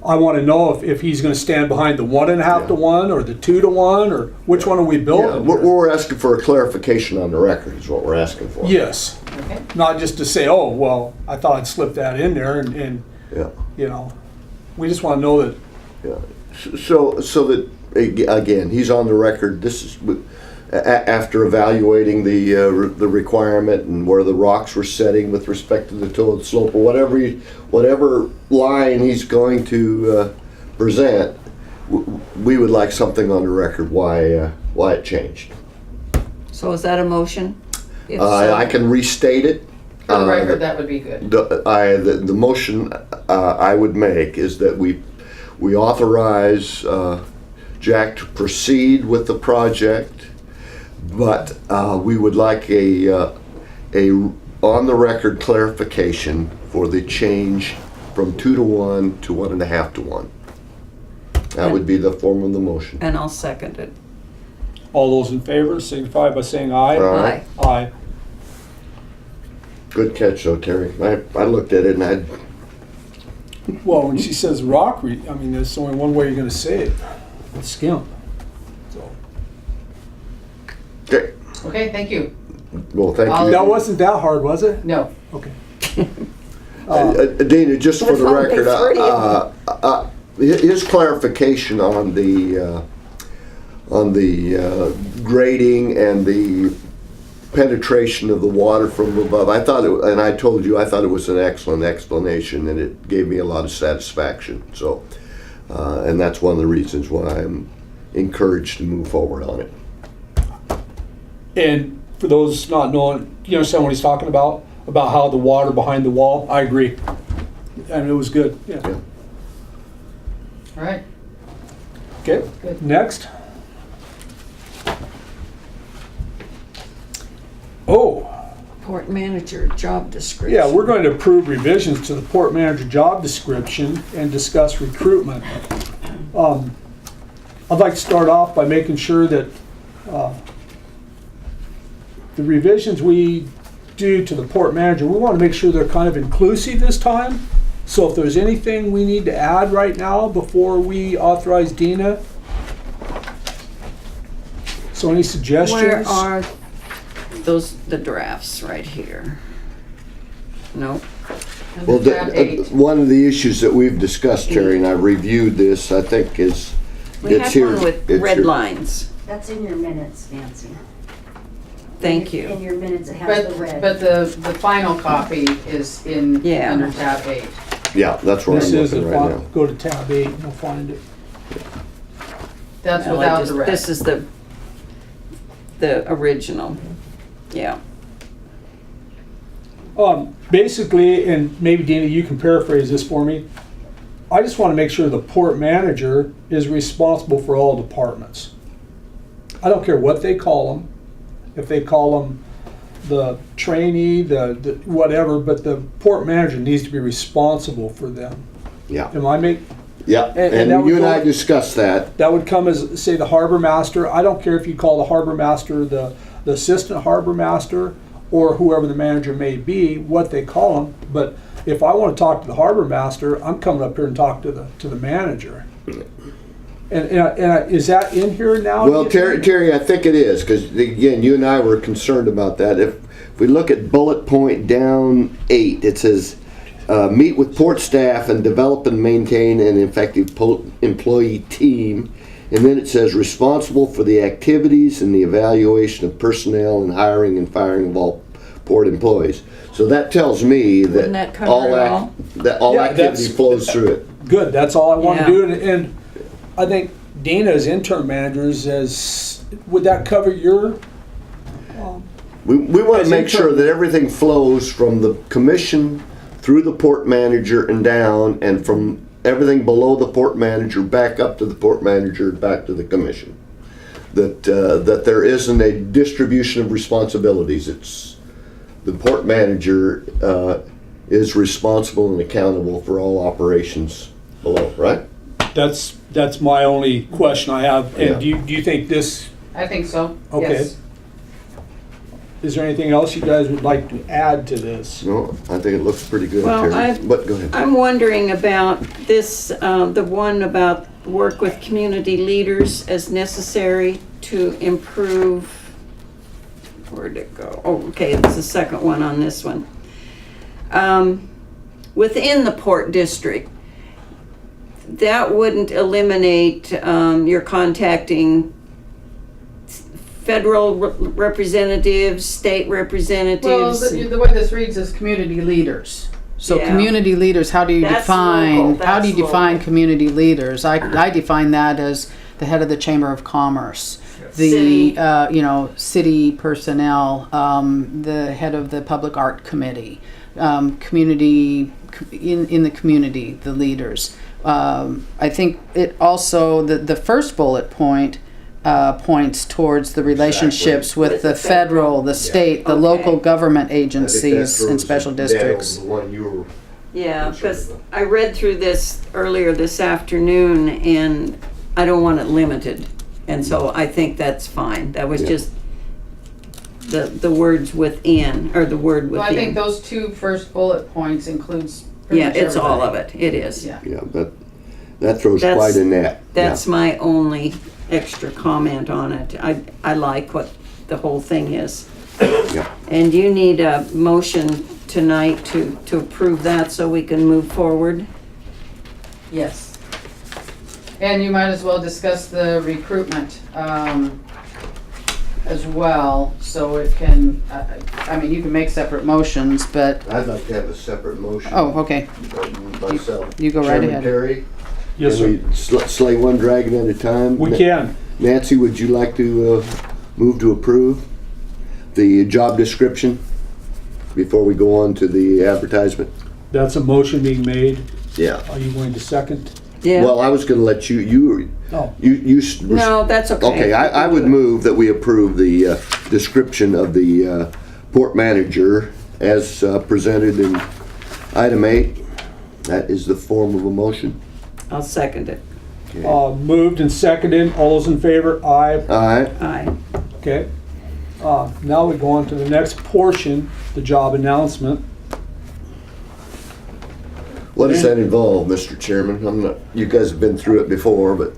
I want to know if he's going to stand behind the 1.5 to 1 or the 2 to 1, or which one are we Yeah, building? we're asking for a clarification on the record is what we're asking for. Yes, Okay. not just to say, oh, well, I thought I'd slip that in there, and Yeah, you know, we just want to know that. yeah. So that, again, he's on the record, this is, after evaluating the requirement and where the rocks were setting with respect to the tilled slope, or whatever line he's going to present, we would like something on the record why it changed. So is that a motion? If so- I can restate it. For the record, that would be good. The motion I would make is that we authorize Jack to proceed with the project, but we would like a on the record clarification for the change from 2 to 1 to 1.5 to 1. That would be the form of the motion. And I'll second it. All those in favor signify by saying aye. Aye. Aye. Good catch, though, Terry. I looked at it and Well, when she says rock, I mean, there's only one way you're going to say it. It's skimp. So. okay. Okay, thank you. Well, thank you. That wasn't that hard, was it? No. Okay. Dana, just for the There's only record, three of his clarification on the grading and the penetration of the water from above, I thought it, and I told you, I thought it was an excellent explanation, and it gave me a lot of satisfaction. So, and that's one of the reasons why I'm encouraged to move forward on it. And for those not knowing, you understand what he's talking about how the water behind the wall? I agree. And it was good, yeah. Yeah. All right. Okay, Good. next. Oh, Port manager job description. yeah, we're going to approve revisions to the port manager job description and discuss recruitment. I'd like to start off by making sure that the revisions we do to the port manager, we want to make sure they're kind of inclusive this time. So if there's anything we need to add right now before we authorize Dina. So any suggestions? Where are those, the drafts right here? No. Well, Tab 8. one of the issues that we've discussed, Terry, and I reviewed this, I think is, We it's had here. one with it's red here. lines. That's in your minutes, Nancy. Thank In you. your minutes, it has the red. But the final copy is in, Yeah. under tab 8. Yeah, that's where This I'm is the looking right now. go to tab 8 and we'll find it. That's No, I without just- the red. This is the original. Yeah. Basically, and maybe Dina, you can paraphrase this for me. I just want to make sure the port manager is responsible for all departments. I don't care what they call them, if they call them the trainee, the whatever, but the port manager needs to be responsible for them. Yeah, Am I make, yeah, and that and would you and go- I discussed that. that would come as, say, the harbor master. I don't care if you call the harbor master the assistant harbor master or whoever the manager may be, what they call them. But if I want to talk to the harbor master, I'm coming up here and talk to the manager. And is that in here now? Well, Terry, I think it is, because again, you and I were concerned about that. If we look at bullet point down 8, it says, meet with port staff and develop and maintain an effective employee team. And then it says responsible for the activities and the evaluation of personnel and hiring and firing of all port employees. So that tells me Wouldn't that that cover it all? all Yeah, activity that's- flows through it. Good, that's all I want to Yeah. do. And I think Dina as interim managers, would that cover your? We want As to make sure interim- that everything flows from the commission through the port manager and down, and from everything below the port manager back up to the port manager, back to the commission. That there isn't a distribution of responsibilities. It's the port manager is responsible and accountable for all operations below, right? That's my only question I have. And Yeah. do you think this? I think so, Okay. yes. Is there anything else you guys would like to add to this? No, I think it looks pretty good, Well, Terry. But go ahead. I'm wondering about this, the one about work with community leaders as necessary to improve, where'd it go? Oh, okay, it's the second one on this one. Within the Port District, that wouldn't eliminate your contacting federal representatives, state Well, representatives. the way this reads is community leaders. So Yeah. community leaders, how do you That's define, local, how do you that's define local. community leaders? I define that as the head of the Chamber of Commerce, City. the, city personnel, the head of the Public Art Committee, community, in the community, the leaders. I think it also, the first bullet point points towards the relationships with the federal, the state, the Okay. local government I think that agencies and throws special it down districts. the one you were Yeah, because I read through this earlier this afternoon and I don't want it limited. And so I think that's fine. That was Yeah. just the words within, or the word Well, I think within. those two first bullet points includes pretty Yeah, much it's all of everybody. it. It is. Yeah. Yeah, but that throws That's- quite a net. That's my only extra comment on it. I like what the whole thing is. Yeah. And you need a motion tonight to approve that so we can move forward. Yes. And you might as well discuss the recruitment as well, so it can, I mean, you can make separate motions, but, I'd like to have a separate motion. oh, okay, Myself. you go right Chairman ahead. Terry, Yes, sir. can we slay one dragon at a time? We can. Nancy, would you like to move to approve the job description before we go on to the advertisement? That's a motion being made. Yeah. Are you going to second? Yeah. Well, I was going to let you. Oh. No, that's okay. Okay, I would move that we approve the description of the port manager as presented in item 8. That is the form of a motion. I'll second it. Moved and seconded. All those in favor? Aye. Aye. Aye. Okay. Now we go on to the next portion, the job announcement. What does that involve, Mr. Chairman? I'm not. You guys have been through it before, but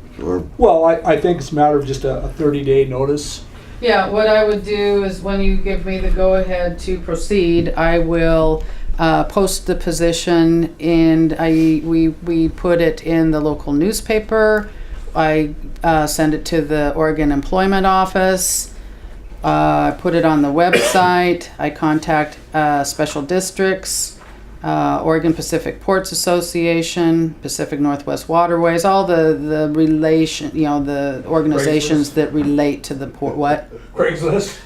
Well, I think it's a matter of just a 30-day notice. Yeah, what I would do is when you give me the go-ahead to proceed, I will post the position, and we put it in the local newspaper. I send it to the Oregon Employment Office. Put it on the website. I contact special districts, Oregon Pacific Ports Association, Pacific Northwest Waterways, all the relation, the organizations that relate to the port. What? Craigslist.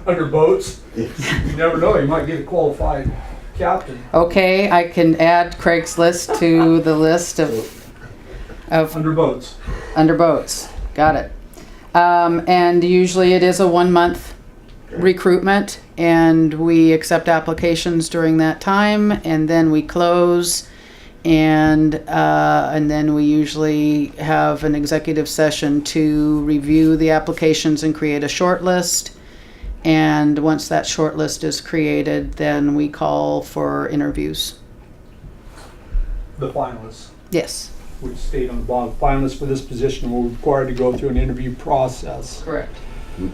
Under boats. You never know, you might get a qualified captain. Okay, I can add Craigslist to the list of Under boats. under boats. Got it. And usually it is a 1-month recruitment, and we accept applications during that time, and then we close, and then we usually have an executive session to review the applications and create a short list. And once that short list is created, then we call for interviews. The finalists, Yes, which state on the bottom, finalists for this position will be required to go through an interview process. correct.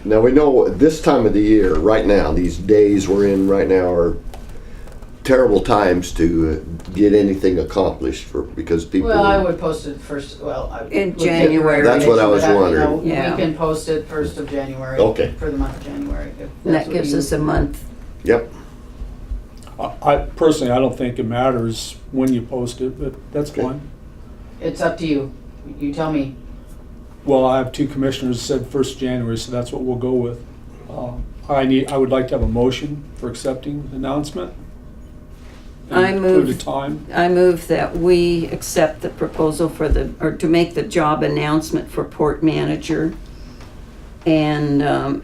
now we know this time of the year, right now, these days we're in right now are terrible times to get anything accomplished because people. Well, I would post it first, In January. That's what I was wondering. Yeah. We can post it 1st of January. Okay. For the month of January. if And that's that what gives you- us a month. Yep. I personally, I don't think it matters when you post it, but that's Okay. fine. It's up to you. You tell me. Well, I have 2 commissioners said 1st January, so that's what we'll go with. I would like to have a motion for accepting the announcement. And I include move- a time. I move that we accept the proposal or to make the job announcement for port manager, and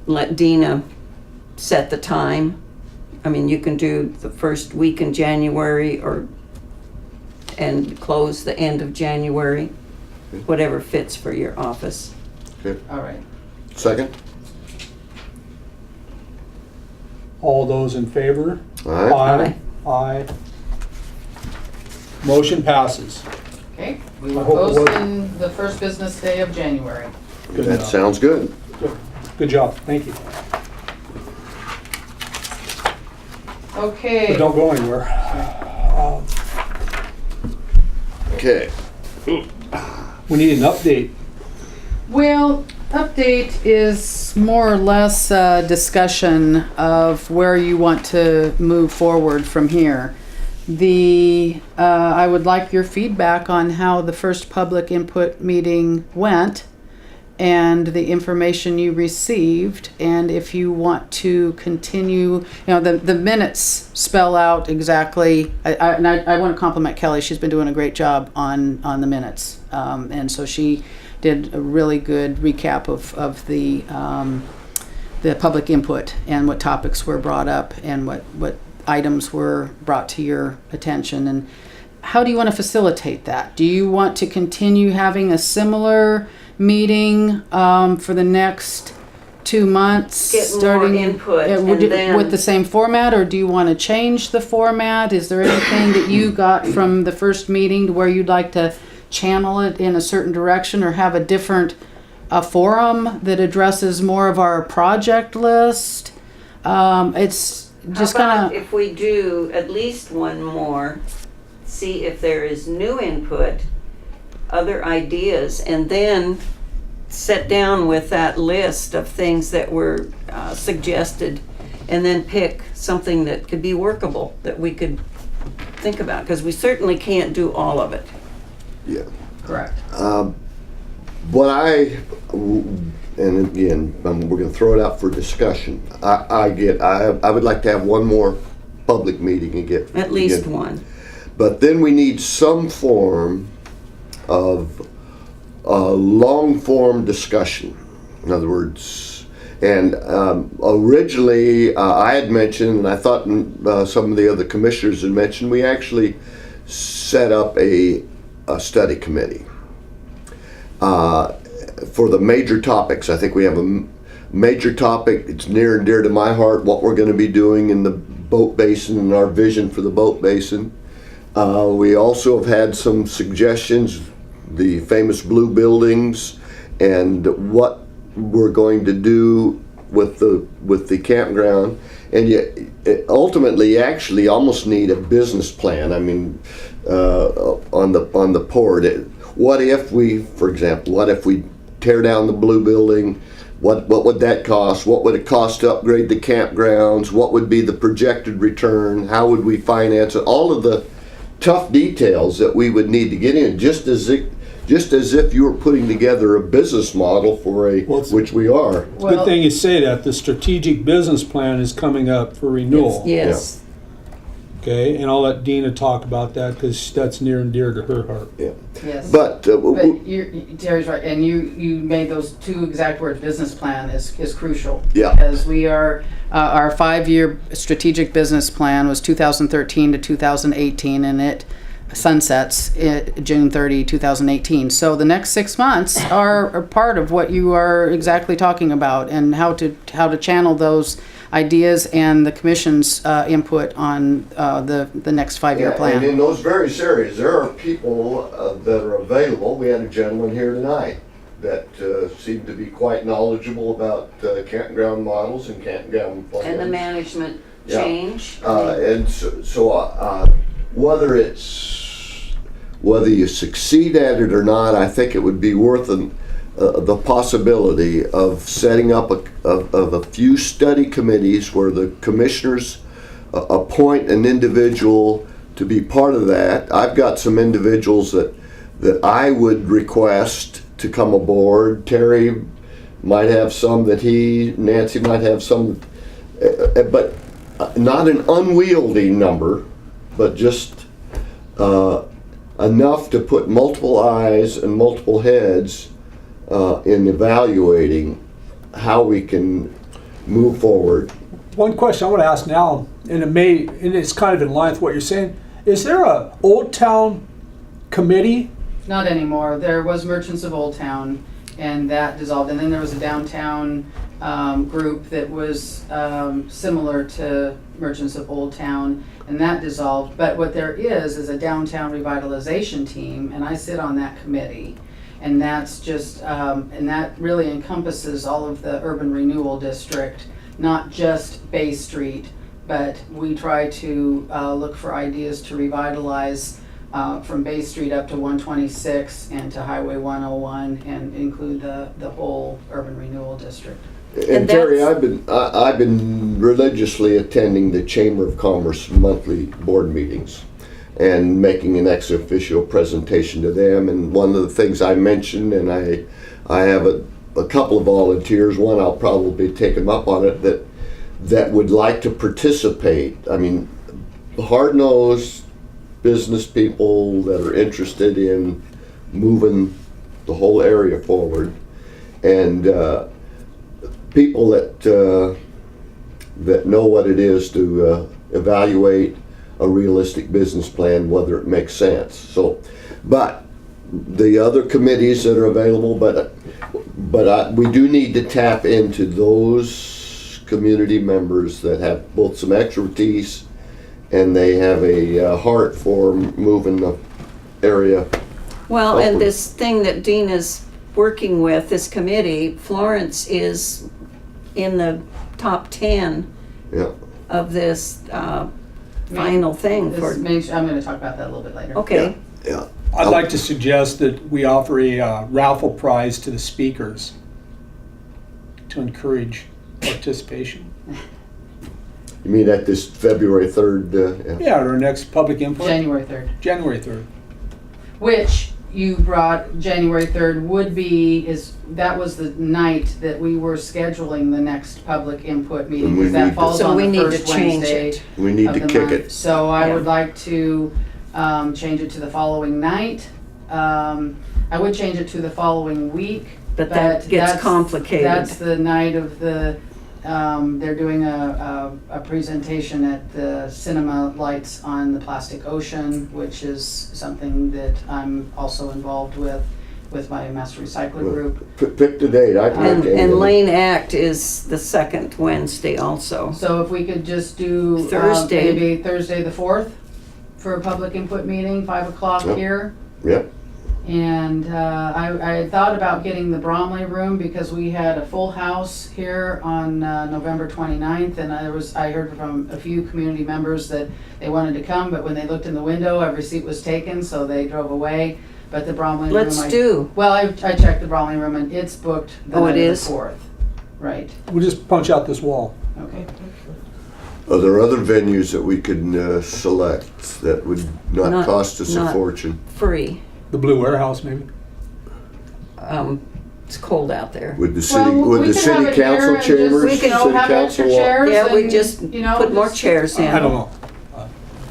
let Dina set the time. I mean, you can do the first week in January and close the end of January, whatever fits for your office. All right. Second? All those in favor? Aye. Aye. Aye. Motion passes. Okay. We I will hope it post was- in the first business day of January. Good That enough. sounds good. Good job, thank you. Okay. But don't go anywhere. Okay. We need an update. Well, update is more or less a discussion of where you want to move forward from here. I would like your feedback on how the first public input meeting went and the information you received, and if you want to continue, the minutes spell out exactly, I want to compliment Kelly. She's been doing a great job on the minutes. And so she did a really good recap of the public input and what topics were brought up and what items were brought to your attention. And how do you want to facilitate that? Do you want to continue having a similar meeting for the next 2 months? Get more input, and then- with the same format, or do you want to change the format? Is there anything that you got from the first meeting to where you'd like to channel it in a certain direction, or have a different forum that addresses more of our project list? It's just How about kind of, if we do at least one more, see if there is new input, other ideas, and then sit down with that list of things that were suggested, and then pick something that could be workable, that we could think about, because we certainly can't do all of it. Yeah. Correct. What and again, we're going to throw it out for discussion. I would like to have one more public meeting and get At least one. But then we need some form of long form discussion. In other words, and originally I had mentioned, and I thought some of the other commissioners had mentioned, we actually set up a study committee for the major topics. I think we have a major topic. It's near and dear to my heart, what we're going to be doing in the boat basin and our vision for the boat basin. We also have had some suggestions, the famous blue buildings, and what we're going to do with the campground. And yet, ultimately, you actually almost need a business plan. I mean, on the port. What if we, for example, what if we tear down the blue building? What would that cost? What would it cost to upgrade the campgrounds? What would be the projected return? How would we finance it? All of the tough details that we would need to get in, just as if you were putting together a business model for which we are. It's a good thing you say that. The strategic business plan is coming up for renewal. Yes. Okay, and I'll let Dina talk about that because that's near and dear to her heart. Yeah. Yes. But Terry's right, and you made those two exact words. Business plan is crucial. Yeah. Because we are our 5-year strategic business plan was 2013 to 2018, and it sunsets June 30, 2018. So the next 6 months are part of what you are exactly talking about, and how to channel those ideas and the commission's input on the next 5-year plan. And in those various areas, there are people that are available. We had a gentleman here tonight that seemed to be quite knowledgeable about campground models and campground plans. And the management change. And so whether you succeed at it or not, I think it would be worth the possibility of setting up a few study committees where the commissioners appoint an individual to be part of that. I've got some individuals that I would request to come aboard. Terry might have some Nancy might have some, but not an unwieldy number, but just enough to put multiple eyes and multiple heads in evaluating how we can move forward. One question I want to ask now, and it's kind of in line with what you're saying. Is there a Old Town committee? Not anymore. There was Merchants of Old Town, and that dissolved. And then there was a downtown group that was similar to Merchants of Old Town, and that dissolved. But what there is a downtown revitalization team, and I sit on that committee. And that's just, and that really encompasses all of the urban renewal district, not just Bay Street, but we try to look for ideas to revitalize from Bay Street up to 126 and to Highway 101, and include the whole urban renewal district. And Terry, I've been religiously attending the Chamber of Commerce monthly board meetings and making an ex officio presentation to them. And one of the things I mentioned, and I have a couple of volunteers, one I'll probably take them up on it, that would like to participate. I mean, hard-nosed business people that are interested in moving the whole area forward, and people that know what it is to evaluate a realistic business plan, whether it makes sense. So, but the other committees that are available, but we do need to tap into those community members that have both some expertise and they have a heart for moving the area. Well, upward. and this thing that Dean is working with, this committee, Florence is in the top 10 of this final thing. I'm going to talk about that a little bit later. Okay. Yeah. I'd like to suggest that we offer a raffle prize to the speakers to encourage participation. You mean at this February 3rd? Yeah, our next public input. January 3rd. January 3rd. Which you brought January 3rd would be, that was the night that we were scheduling the next public input meeting. And we Because that need to- falls So on we the need to first change Wednesday it. We need of to the kick month. it. So I Yeah. would like to change it to the following night. I would change it to the following week. But that gets that's- complicated. That's the night of the, they're doing a presentation at the Cinema Lights on the Plastic Ocean, which is something that I'm also involved with my Master Recycler group. Pick the date. I And, Lane Act is the second Wednesday also. So if we could just do Thursday. maybe Thursday the 4th for a public input meeting, 5 o'clock Yep. here. Yep. And I had thought about getting the Bromley room because we had a full house here on November 29th, and I heard from a few community members that they wanted to come, but when they looked in the window, every seat was taken, so they drove away. But the Bromley room, Let's do. Well, I checked the Bromley room and it's booked the Oh, night it of is? the 4th. Right. We'll just punch out this wall. Okay. Are there other venues that we could select that would not Not- cost us a not- fortune? Free. The Blue Warehouse, maybe? It's cold out there. Would the city, Well, would we the could city have it here council and just, chambers, We city could, have extra council walk? chairs. Yeah, we and, just you know, put more just- chairs in. I don't know.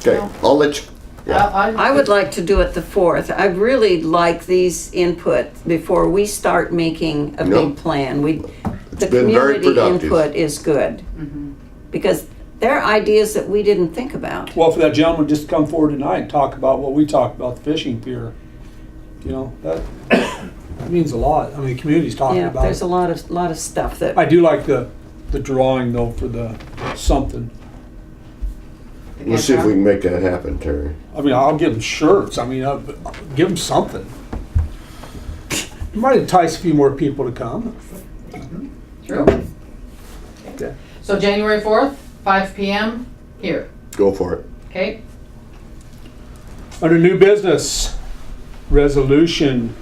Okay, I'll let you, yeah. I would like to do it the 4th. I really like these input before we start making a No. big plan. The been very community productive. input is good. Because there are ideas that we didn't think about. Well, for that gentleman just to come forward tonight and talk about what we talked about, the fishing pier, you know, that means a lot. I mean, the community's talking Yeah, about there's it. a lot of stuff that, I do like the drawing though for the something. We'll see if we can make that happen, Terry. I mean, I'll give them shirts. I mean, give them something. You might entice a few more people to come. True. Okay. So January 4th, 5 p.m. here. Go for it. Okay. Under new business, resolution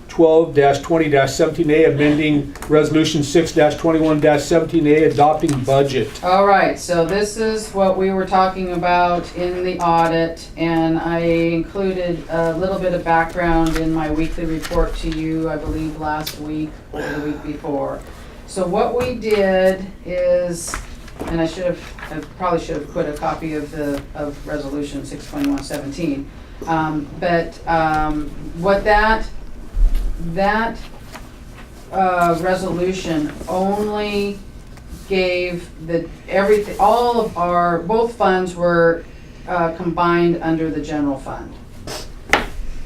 12-20-17A, amending resolution 6-21-17A, adopting budget. All right, so this is what we were talking about in the audit, and I included a little bit of background in my weekly report to you, I believe last week or the week before. So what we did is, and I probably should have put a copy of resolution 6-21-17. What that resolution only gave everything, both funds were combined under the general fund.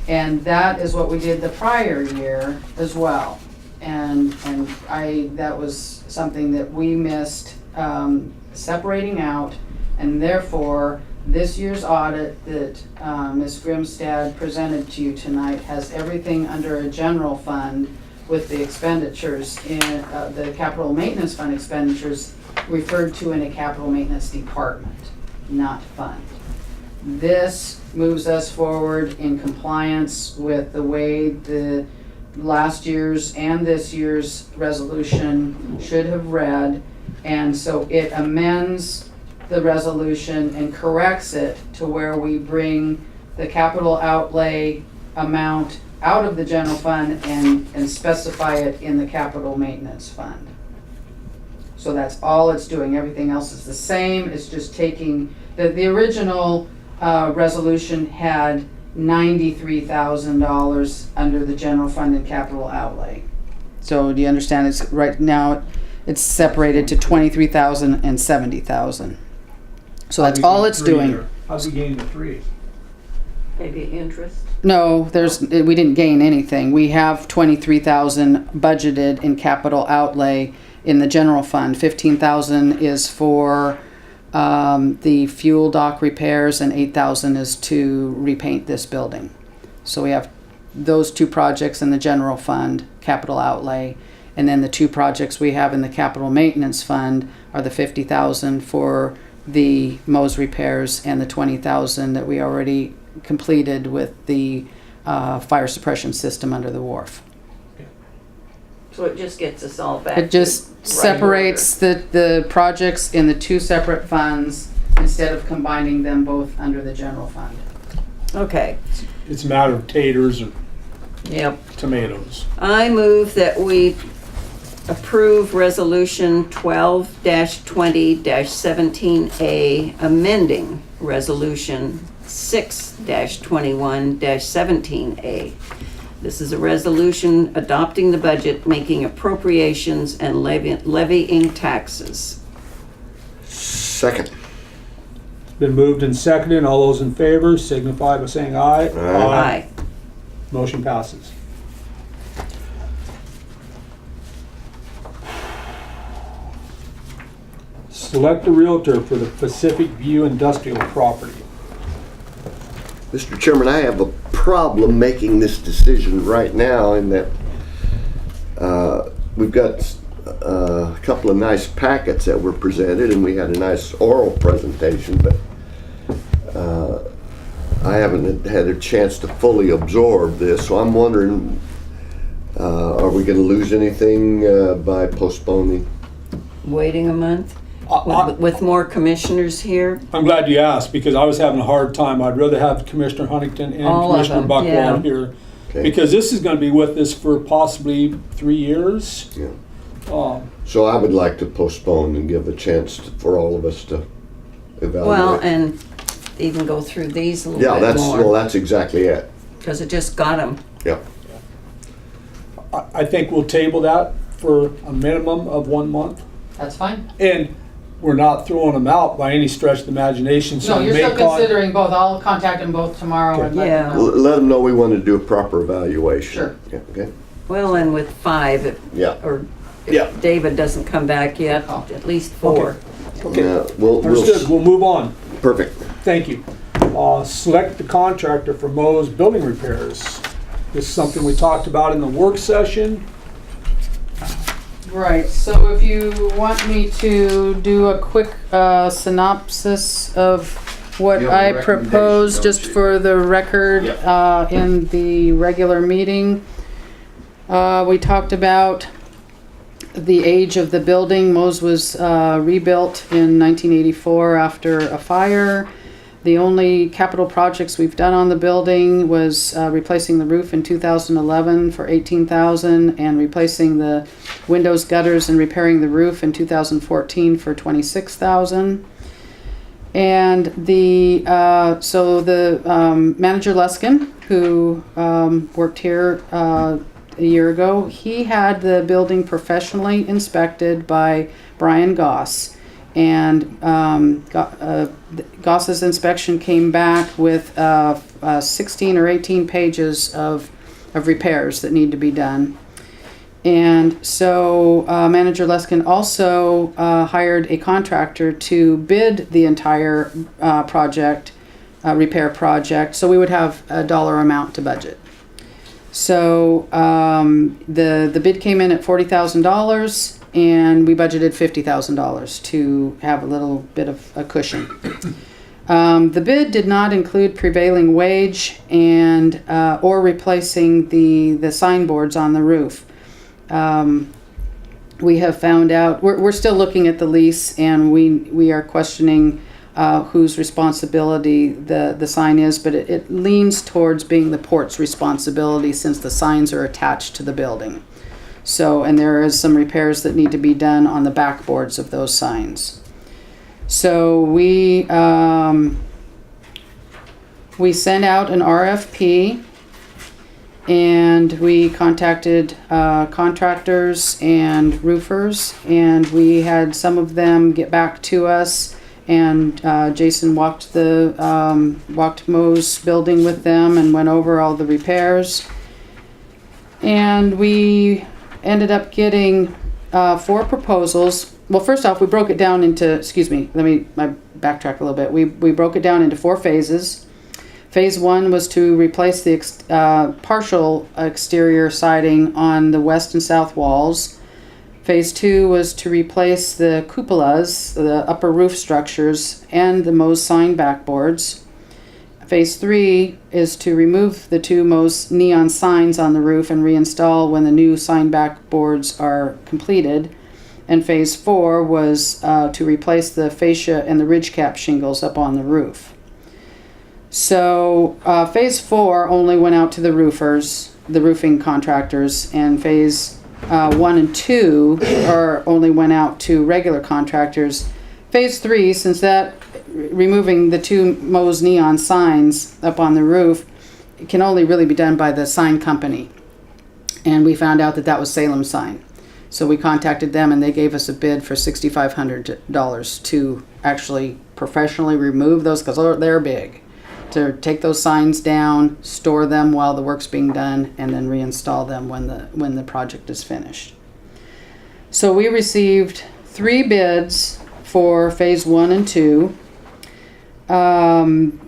And that is what we did the prior year as well. And that was something that we missed separating out, and therefore this year's audit that Ms. Grimstad presented to you tonight has everything under a general fund with the expenditures in the capital maintenance fund expenditures referred to in a capital maintenance department, not fund. This moves us forward in compliance with the way the last year's and this year's resolution should have read, and so it amends the resolution and corrects it to where we bring the capital outlay amount out of the general fund and specify it in the capital maintenance fund. So that's all it's doing. Everything else is the same. It's just taking, the original resolution had $93,000 under the general fund and capital outlay. So do you understand? It's right now it's separated to $23,000 and $70,000. So that's all it's doing. How's he getting the 3? maybe interest. No, we didn't gain anything. We have 23,000 budgeted in capital outlay in the general fund. 15,000 is for the fuel dock repairs, and 8,000 is to repaint this building. So we have those two projects in the general fund, capital outlay, and then the two projects we have in the capital maintenance fund are the 50,000 for the Mo's repairs and the 20,000 that we already completed with the fire suppression system under the wharf. So it just gets us all back. It just to right separates the projects in the two separate funds instead of combining them both under the general fund. order. Okay, It's a matter of taters or yep. tomatoes. I move that we approve Resolution 12-20-17A, amending Resolution 6-21-17A. This is a resolution adopting the budget, making appropriations, and levying taxes. Second. Been moved and seconded. All those in favor signify by saying aye. Aye. Motion passes. Select a realtor for the Pacific View Industrial property. Mr. Chairman, I have a problem making this decision right now in that we've got a couple of nice packets that were presented and we had a nice oral presentation, but I haven't had a chance to fully absorb this, so I'm wondering, are we going to lose anything by postponing? Waiting a month with more commissioners here. I'm glad you asked because I was having a hard time. I'd rather have Commissioner Huntington and All of Commissioner them, Buckwald yeah. here. Okay. Because this is going to be with us for possibly 3 years. Yeah. Um, So I would like to postpone and give a chance for all of us to evaluate. Well, and even go through these a little Yeah, bit well, more, that's exactly it. because it just got them. Yeah. I think we'll table that for a minimum of 1 month. That's fine. And we're not throwing them out by any stretch of the imagination. So No, we you're may still considering both. I'll contact them both tomorrow and let Yeah. them know. Let them know we want to do a proper evaluation. Sure. Yeah, okay? Well, and with 5, Yeah. or Yeah. if David doesn't come back yet, Oh. at least 4. Yeah, we'll, Understood. We'll move on. perfect. Thank you. Select the contractor for Mo's building repairs. This is something we talked about in the work session. Right, so if you want me to do a quick synopsis of what You have a I recommendation, proposed, don't just you? for the record, in the regular meeting. We talked about the age of the building. Mo's was rebuilt in 1984 after a fire. The only capital projects we've done on the building was replacing the roof in 2011 for $18,000 and replacing the windows, gutters, and repairing the roof in 2014 for $26,000. And the manager Luskin, who worked here a year ago, he had the building professionally inspected by Brian Goss. And Goss's inspection came back with 16 or 18 pages of repairs that need to be done. And so Manager Luskin also hired a contractor to bid the entire repair project, so we would have a dollar amount to budget. So the bid came in at $40,000. And we budgeted $50,000 to have a little bit of a cushion. The bid did not include prevailing wage and or replacing the signboards on the roof. We have found out we're still looking at the lease, and we are questioning whose responsibility the sign is, but it leans towards being the port's responsibility since the signs are attached to the building. So, and there is some repairs that need to be done on the backboards of those signs. So we sent out an RFP, and we contacted contractors and roofers, and we had some of them get back to us. And Jason walked Mo's building with them and went over all the repairs. And we ended up getting 4 proposals. Well, first off, we broke it down into, I backtrack a little bit. We broke it down into 4 phases. Phase 1 was to replace the partial exterior siding on the west and south walls. Phase 2 was to replace the cupolas, the upper roof structures, and the Mo's sign backboards. Phase 3 is to remove the two most neon signs on the roof and reinstall when the new sign backboards are completed. And Phase 4 was to replace the fascia and the ridge cap shingles up on the roof. So Phase 4 only went out to the roofers, the roofing contractors, and Phase 1 and 2 only went out to regular contractors. Phase 3, since that removing the two Moe's neon signs up on the roof, it can only really be done by the sign company. And we found out that that was Salem Sign. So we contacted them and they gave us a bid for $6,500 to actually professionally remove those, because they're big. To take those signs down, store them while the work's being done, and then reinstall them when the project is finished. So we received 3 bids for Phase 1 and 2. One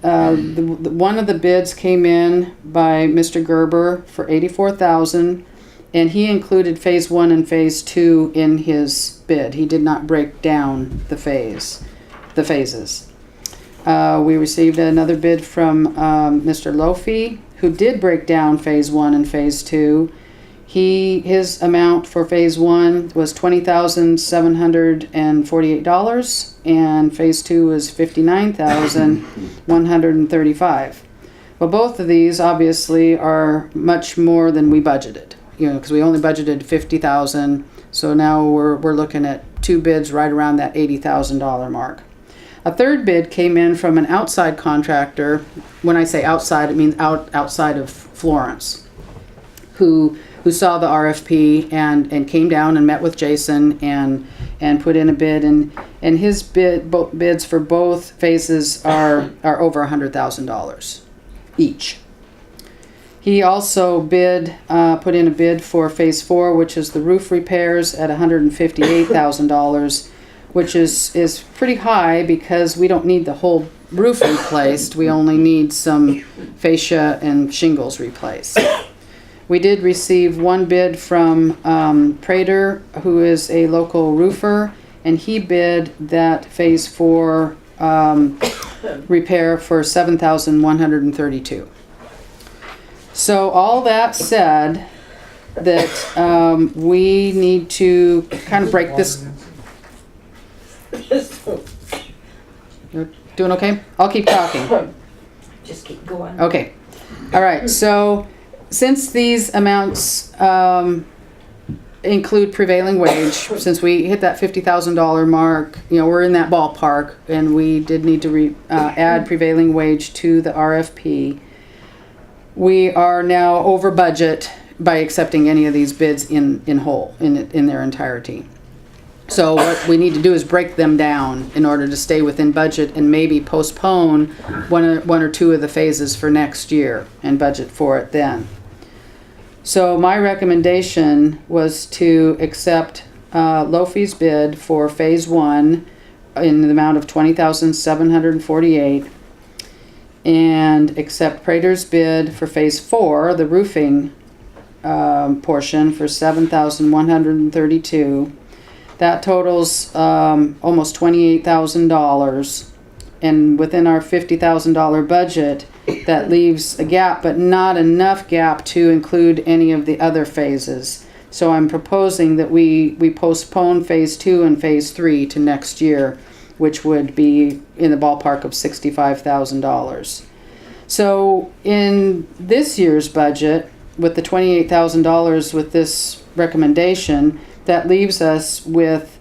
of the bids came in by Mr. Gerber for $84,000, and he included Phase 1 and Phase 2 in his bid. He did not break down the phases. We received another bid from Mr. Lofi, who did break down Phase 1 and Phase 2. His amount for Phase 1 was $20,748, and Phase 2 was $59,135. Well, both of these obviously are much more than we budgeted, because we only budgeted $50,000. So now we're looking at 2 bids right around that $80,000 mark. A third bid came in from an outside contractor. When I say outside, it means outside of Florence, who saw the RFP and came down and met with Jason and put in a bid, and his bids for both phases are over $100,000 each. He also put in a bid for Phase 4, which is the roof repairs, at $158,000, which is pretty high because we don't need the whole roof replaced. We only need some fascia and shingles replaced. We did receive one bid from Prater, who is a local roofer, and he bid that Phase 4 repair for $7,132. So all that said, that we need to kind of break this. You're doing okay? I'll keep talking. Just keep going. Okay. All right. So since these amounts include prevailing wage, since we hit that $50,000 mark, we're in that ballpark, and we did need to add prevailing wage to the RFP. We are now over budget by accepting any of these bids in whole, in their entirety. So what we need to do is break them down in order to stay within budget, and maybe postpone one or two of the phases for next year and budget for it then. So my recommendation was to accept Lofi's bid for Phase 1 in the amount of $20,748, and accept Prater's bid for Phase 4, the roofing portion, for $7,132. That totals almost $28,000, and within our $50,000 budget, that leaves a gap, but not enough gap to include any of the other phases. So I'm proposing that we postpone Phase 2 and Phase 3 to next year, which would be in the ballpark of $65,000. So in this year's budget, with the $28,000 with this recommendation, that leaves us with,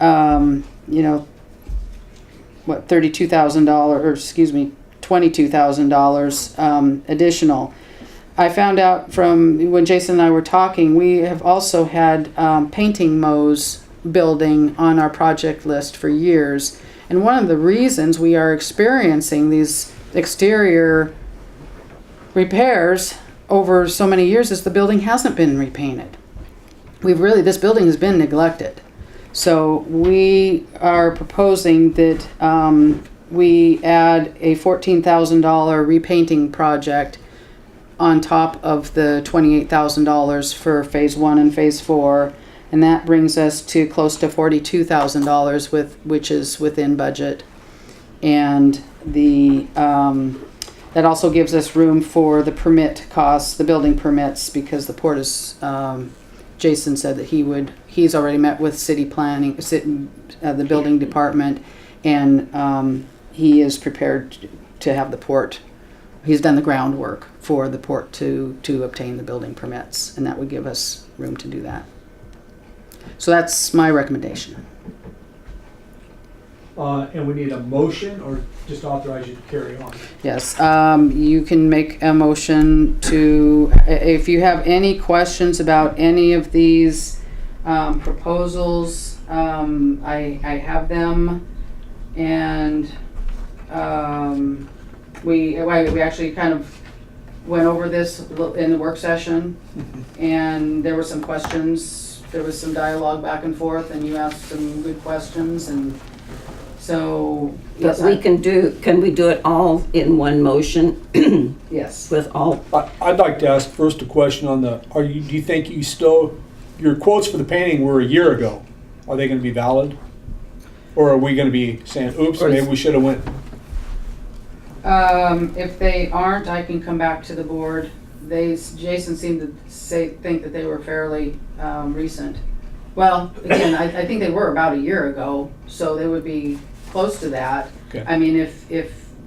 $22,000 additional. I found out from when Jason and I were talking, we have also had painting Moe's building on our project list for years. And one of the reasons we are experiencing these exterior repairs over so many years is the building hasn't been repainted. This building has been neglected. So we are proposing that we add a $14,000 repainting project on top of the $28,000 for Phase 1 and Phase 4, and that brings us to close to $42,000, which is within budget. And that also gives us room for the permit costs, the building permits, because the port is, Jason said that he's already met with city planning, the building department, and he is prepared to have the port, he's done the groundwork for the port to obtain the building permits, and that would give us room to do that. So that's my recommendation. And we need a motion or just authorize you to carry on? Yes, you can make a motion to, if you have any questions about any of these proposals, I have them, and we actually kind of went over this in the work session, and there were some questions, there was some dialogue back and forth, and you asked some good questions, and so. But we can we do it all in one motion Yes. with all? I'd like to ask first a question on do you think your quotes for the painting were a year ago? Are they gonna be valid? Or are we gonna be saying, oops, maybe we should've went? If they aren't, I can come back to the board. Jason seemed to think that they were fairly recent. Well, again, I think they were about a year ago, so they would be close to that. Okay. I mean, if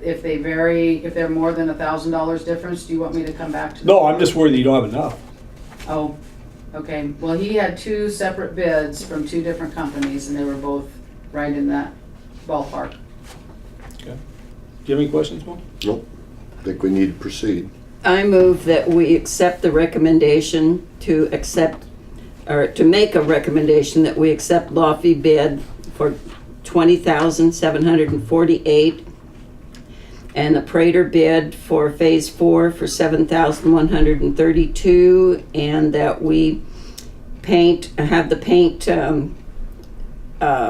they vary, if they're more than $1,000 difference, do you want me to come back to? No, I'm just worried that you don't have enough. Oh, okay. Well, he had two separate bids from two different companies, and they were both right in that ballpark. Okay. Do you have any questions, Mo? Nope. I think we need to proceed. I move that we accept the recommendation to make a recommendation that we accept Lofty bid for $20,748 and the Prater bid for Phase 4 for $7,132, and that we have the paint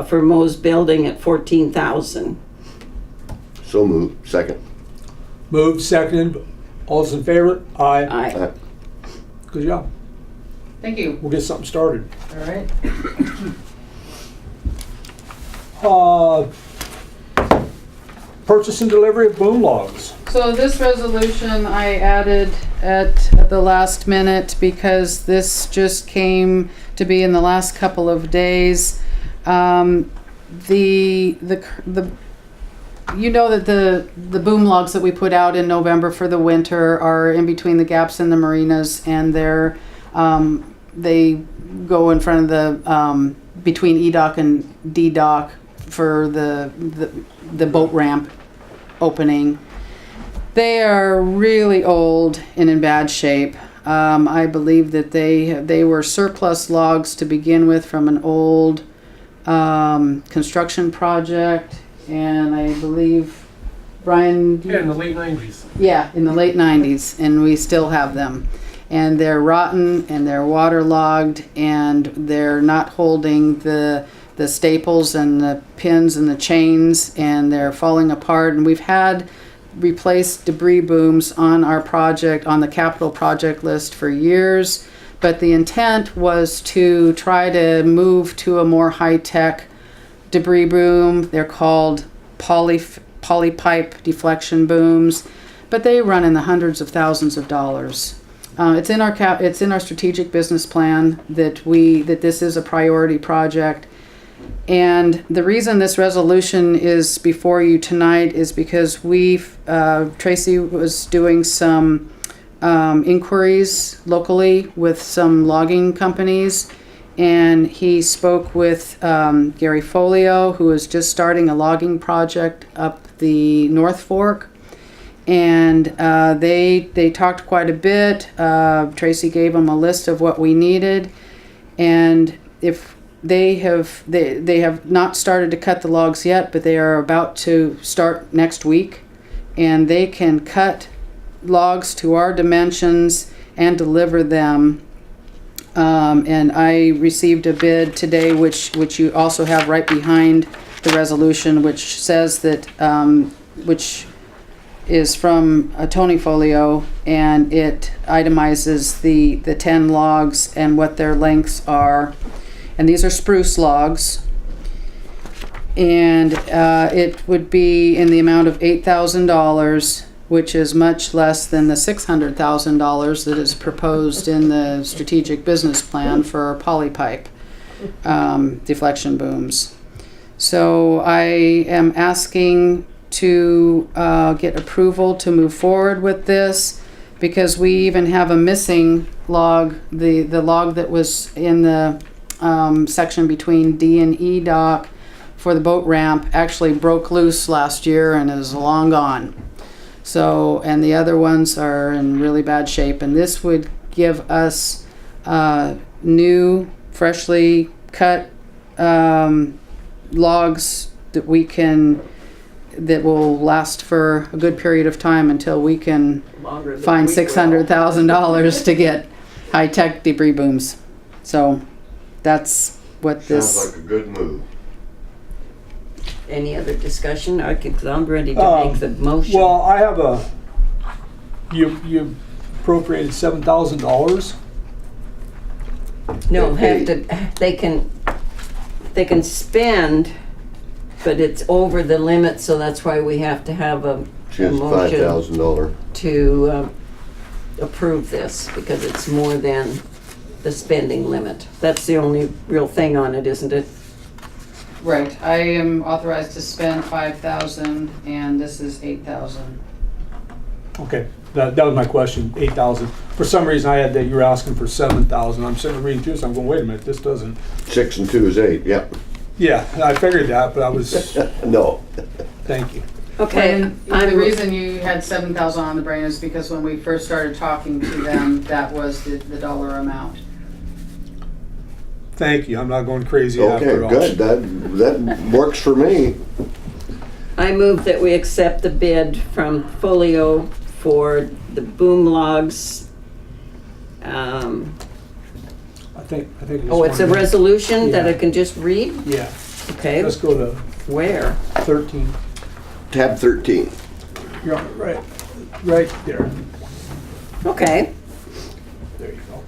for Mo's building at $14,000. So moved. Second. Moved, seconded. All those in favor? Aye. Aye. Good job. Thank you. We'll get something started. All right. Purchase and delivery of boom logs. So this resolution I added at the last minute because this just came to be in the last couple of days. You know that the boom logs that we put out in November for the winter are in between the gaps in the marinas, and they go in front of the between E-Dock and D-Dock for the boat ramp opening. They are really old and in bad shape. I believe that they were surplus logs to begin with from an old construction project, and I believe Brian. Yeah, in the late 90s. Yeah, in the late 90s, and we still have them. And they're rotten, and they're waterlogged, and they're not holding the staples and the pins and the chains, and they're falling apart. And we've had replaced debris booms on our project, on the capital project list for years, but the intent was to try to move to a more high-tech debris boom. They're called polypipe deflection booms, but they run in the hundreds of thousands of dollars. It's in our strategic business plan that this is a priority project. And the reason this resolution is before you tonight is because Tracy was doing some inquiries locally with some logging companies, and he spoke with Gary Folio, who is just starting a logging project up the North Fork. And they talked quite a bit. Tracy gave them a list of what we needed, and if they have not started to cut the logs yet, but they are about to start next week, and they can cut logs to our dimensions and deliver them. And I received a bid today, which you also have right behind the resolution, which says that which is from Tony Folio, and it itemizes the 10 logs and what their lengths are. And these are spruce logs. And it would be in the amount of $8,000, which is much less than the $600,000 that is proposed in the strategic business plan for polypipe deflection booms. So I am asking to get approval to move forward with this, because we even have a missing log. The log that was in the section between D and E dock for the boat ramp actually broke loose last year and is long gone. So, and the other ones are in really bad shape, and this would give us new, freshly cut logs that that will last for a good period of time until we can find $600,000 to get high-tech debris booms. So that's what this. Sounds like a good move. Any other discussion? Cause I'm ready to make the motion. Well, I have you appropriated $7,000. No, they can spend, but it's over the limit, so that's why we have to have a Choose motion $5,000. to approve this, because it's more than the spending limit. That's the only real thing on it, isn't it? Right, I am authorized to spend $5,000, and this is $8,000. Okay, that was my question, 8,000. For some reason, I had that you were asking for 7,000. I'm sitting there reading through this, I'm going, wait a minute, this doesn't. 6 and 2 is 8, yep. Yeah, I figured that, but I was, No. thank you. Okay, And the reason you had 7,000 on the brain is because when we first started talking to them, that was the dollar amount. Thank you, I'm not going crazy Okay, after all. good. That works for me. I move that we accept the bid from Folio for the boom logs. I think Oh, it's a resolution that I Yeah. can just read? Yeah, Okay, let's go to where? 13. Tab 13. You're on it, right there. Okay. There you go.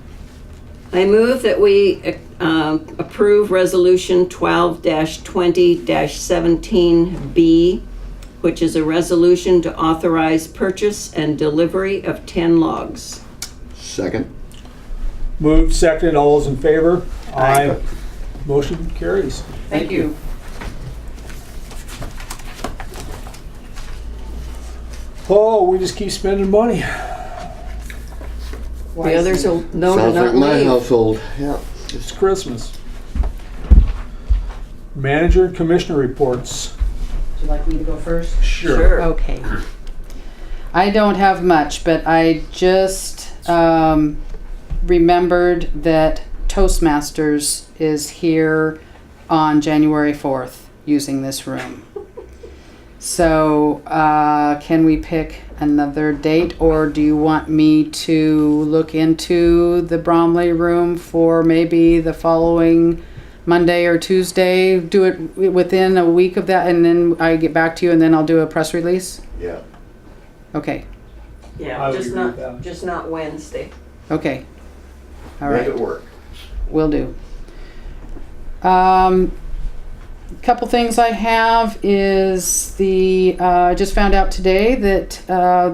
I move that we approve Resolution 12-20-17B, which is a resolution to authorize purchase and delivery of 10 logs. Second. Moved, seconded, all those in favor? Aye. Motion carries. Thank you. Oh, we just keep spending money. The others will know to Sounds like not my leave. household. Yeah. It's Christmas. Manager and commissioner reports. Would you like me to go first? Sure. Okay. I don't have much, but I just remembered that Toastmasters is here on January 4th using this room. So can we pick another date, or do you want me to look into the Bromley room for maybe the following Monday or Tuesday? Do it within a week of that, and then I get back to you, and then I'll do a press release? Yeah. Okay. I Yeah, would agree with that. just not Wednesday. Okay. All Make right. it work. Will do. Couple things I have is I just found out today that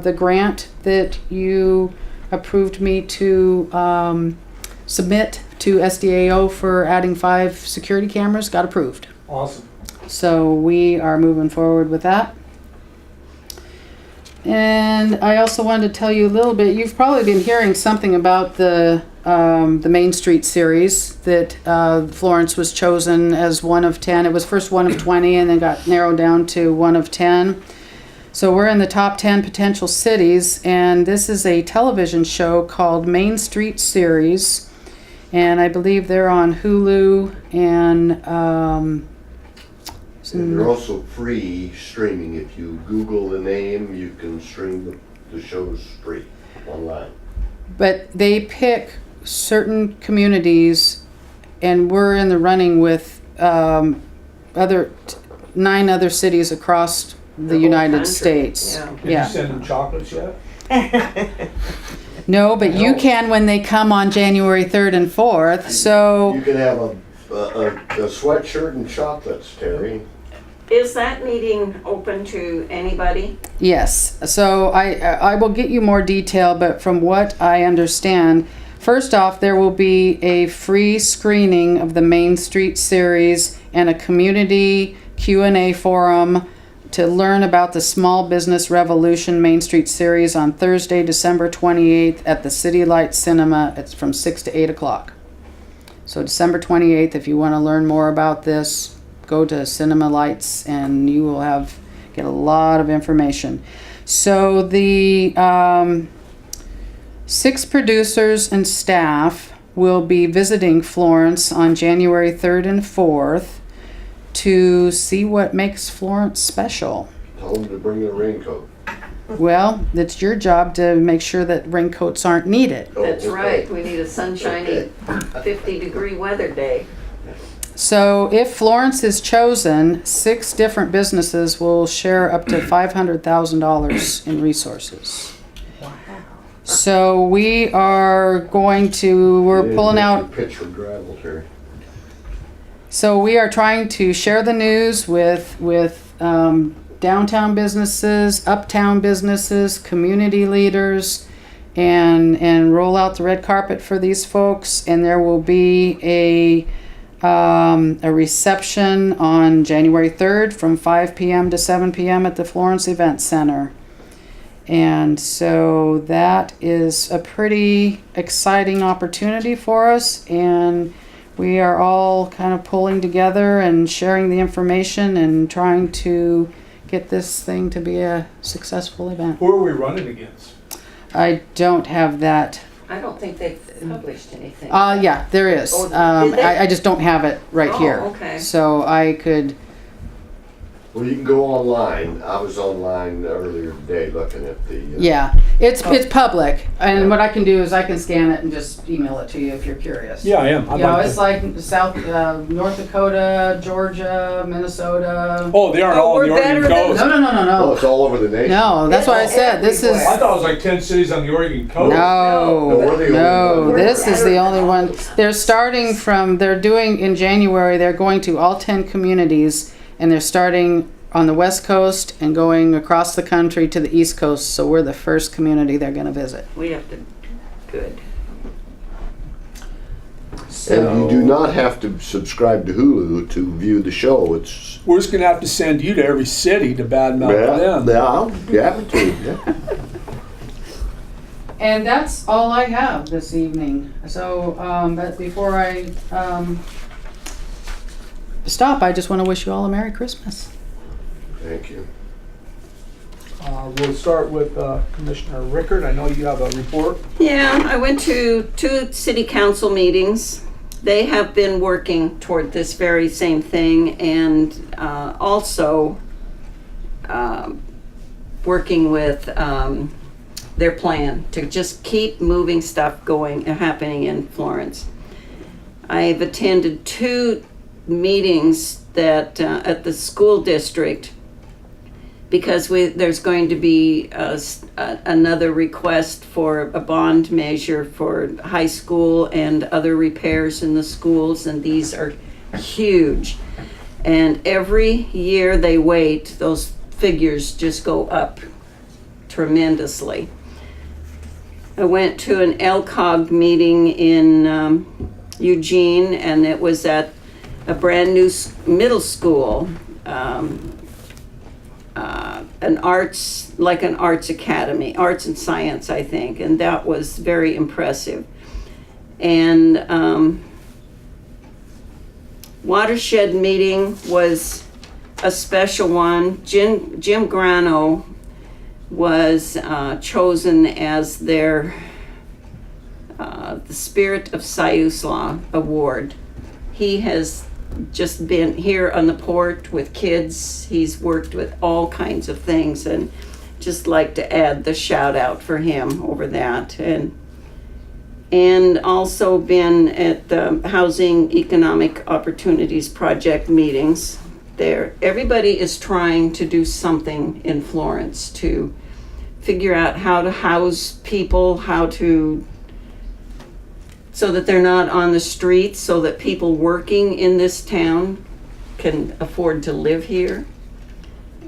the grant that you approved me to submit to SDAO for adding 5 security cameras got approved. Awesome. So we are moving forward with that. And I also wanted to tell you a little bit. You've probably been hearing something about the Main Street series that Florence was chosen as one of 10. It was first one of 20 and then got narrowed down to one of 10. So we're in the top 10 potential cities, and this is a television show called Main Street Series, and I believe they're on Hulu and And they're also free streaming. If you Google the name, you can stream the shows free online. but they pick certain communities, and we're in the running with 9 other cities across the whole United country. States. Yeah. Did you send them chocolates yet? No, but you No. can when they come on January 3rd and 4th. You So can have a sweatshirt and chocolates, Terry. Is that meeting open to anybody? Yes, so I will get you more detail, but from what I understand, first off, there will be a free screening of the Main Street series and a community Q&A forum to learn about the Small Business Revolution Main Street series on Thursday, December 28th at the City Light Cinema. It's from 6 to 8 o'clock. So December 28th, if you want to learn more about this, go to Cinema Lights and you will get a lot of information. So the 6 producers and staff will be visiting Florence on January 3rd and 4th to see what makes Florence special. Tell them to bring their raincoat. Well, it's your job to make sure that raincoats aren't needed. That's okay. right, we need a sunshiny 50-degree weather day. So if Florence is chosen, 6 different businesses will share up to $500,000 in resources. So we're pulling out. Pitch for gravel, Terry. So we are trying to share the news with downtown businesses, uptown businesses, community leaders, and roll out the red carpet for these folks. And there will be a reception on January 3rd from 5 p.m. to 7 p.m. at the Florence Event Center. And so that is a pretty exciting opportunity for us, and we are all kind of pulling together and sharing the information and trying to get this thing to be a successful event. Who are we running against? I don't have that. I don't think they've published anything. Yeah, there is. Oh, did they? I just don't have it right Oh, here. okay. So I could. Well, you can go online. I was online earlier today looking at the. Yeah, it's public, and what I can do is I can scan it and just email it to you if you're curious. Yeah, I am. It's like North Dakota, Georgia, Minnesota. Oh, they aren't all in the we're Oregon better than- coast. Oh, No. it's all over the nation. No, that's why I said this is. I thought it was like 10 cities on the Oregon coast. No, we're the only one. this is the only one. They're doing in January, they're going to all 10 communities, and they're starting on the West Coast and going across the country to the East Coast, so we're the first community they're gonna visit. We have to, good. And you do not have to subscribe to Hulu to view the show. It's We're just going to have to send you to every city to badmouth them. I'll be happy to. Yeah. And that's all I have this evening. So, but before I stop, I just want to wish you all a Merry Christmas. Thank you. We'll start with Commissioner Rickard. I know you have a report. Yeah, I went to 2 city council meetings. They have been working toward this very same thing, and also working with their plan to just keep moving stuff happening in Florence. I've attended 2 meetings that at the school district, because there's going to be another request for a bond measure for high school and other repairs in the schools, and these are huge. And every year they wait, those figures just go up tremendously. I went to an LCOG meeting in Eugene, and it was at a brand new middle school. An arts academy, arts and science, I think, and that was very impressive. And watershed meeting was a special one. Jim Grano was chosen as their the Spirit of Siuslaw Award. He has just been here on the port with kids. He's worked with all kinds of things, and just like to add the shout out for him over that. And also been at the Housing Economic Opportunities Project meetings there. Everybody is trying to do something in Florence to figure out how to house people, so that they're not on the streets, so that people working in this town can afford to live here.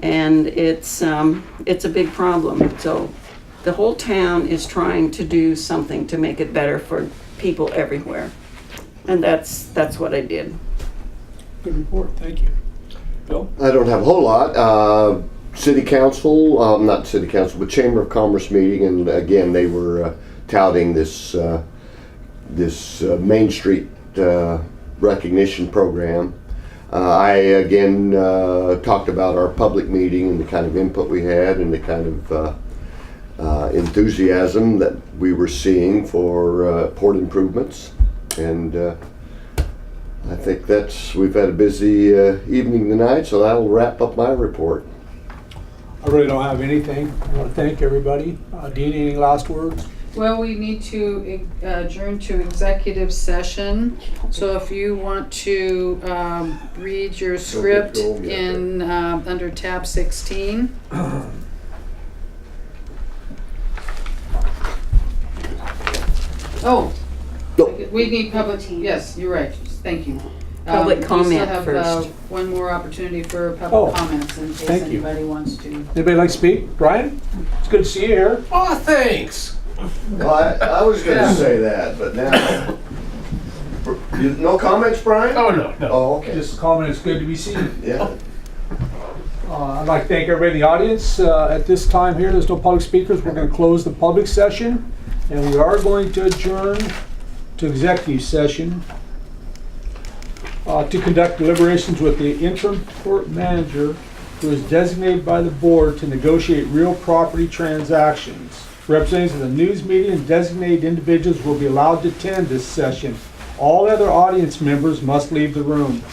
And it's a big problem. So the whole town is trying to do something to make it better for people everywhere. And that's what I did. Good report, thank you. Bill? I don't have a whole lot. City Council, not City Council, but Chamber of Commerce meeting, and again, they were touting this Main Street recognition program. I again talked about our public meeting and the kind of input we had and the kind of enthusiasm that we were seeing for port improvements. And I think we've had a busy evening tonight, so that'll wrap up my report. I really don't have anything. I want to thank everybody. Dean, any last words? Well, we need to adjourn to executive session. So if you want to read your script in under tab 16. Oh, we need public, yes, you're right, thank you. Public comment We still have first. one more opportunity for public Oh, comments in case thank you. anybody wants to. Anybody like to speak? Brian? It's good to see you here. Oh, thanks. Well, I was going to say that, but now. No comments, Brian? Oh, no, no. Oh, okay. Just a comment, it's good to be seen. Yeah. I'd like to thank everybody in the audience. At this time here, there's no public speakers. We're going to close the public session, and we are going to adjourn to executive session to conduct deliberations with the interim court manager who is designated by the board to negotiate real property transactions. Representatives of the news media and designated individuals will be allowed to attend this session. All other audience members must leave the room.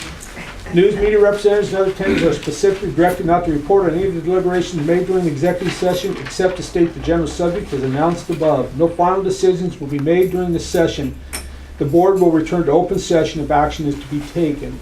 News media representatives and other attendees are specifically directed not to report on any of the deliberations made during the executive session except to state the general subject as announced above. No final decisions will be made during the session. The board will return to open session if action is to be taken.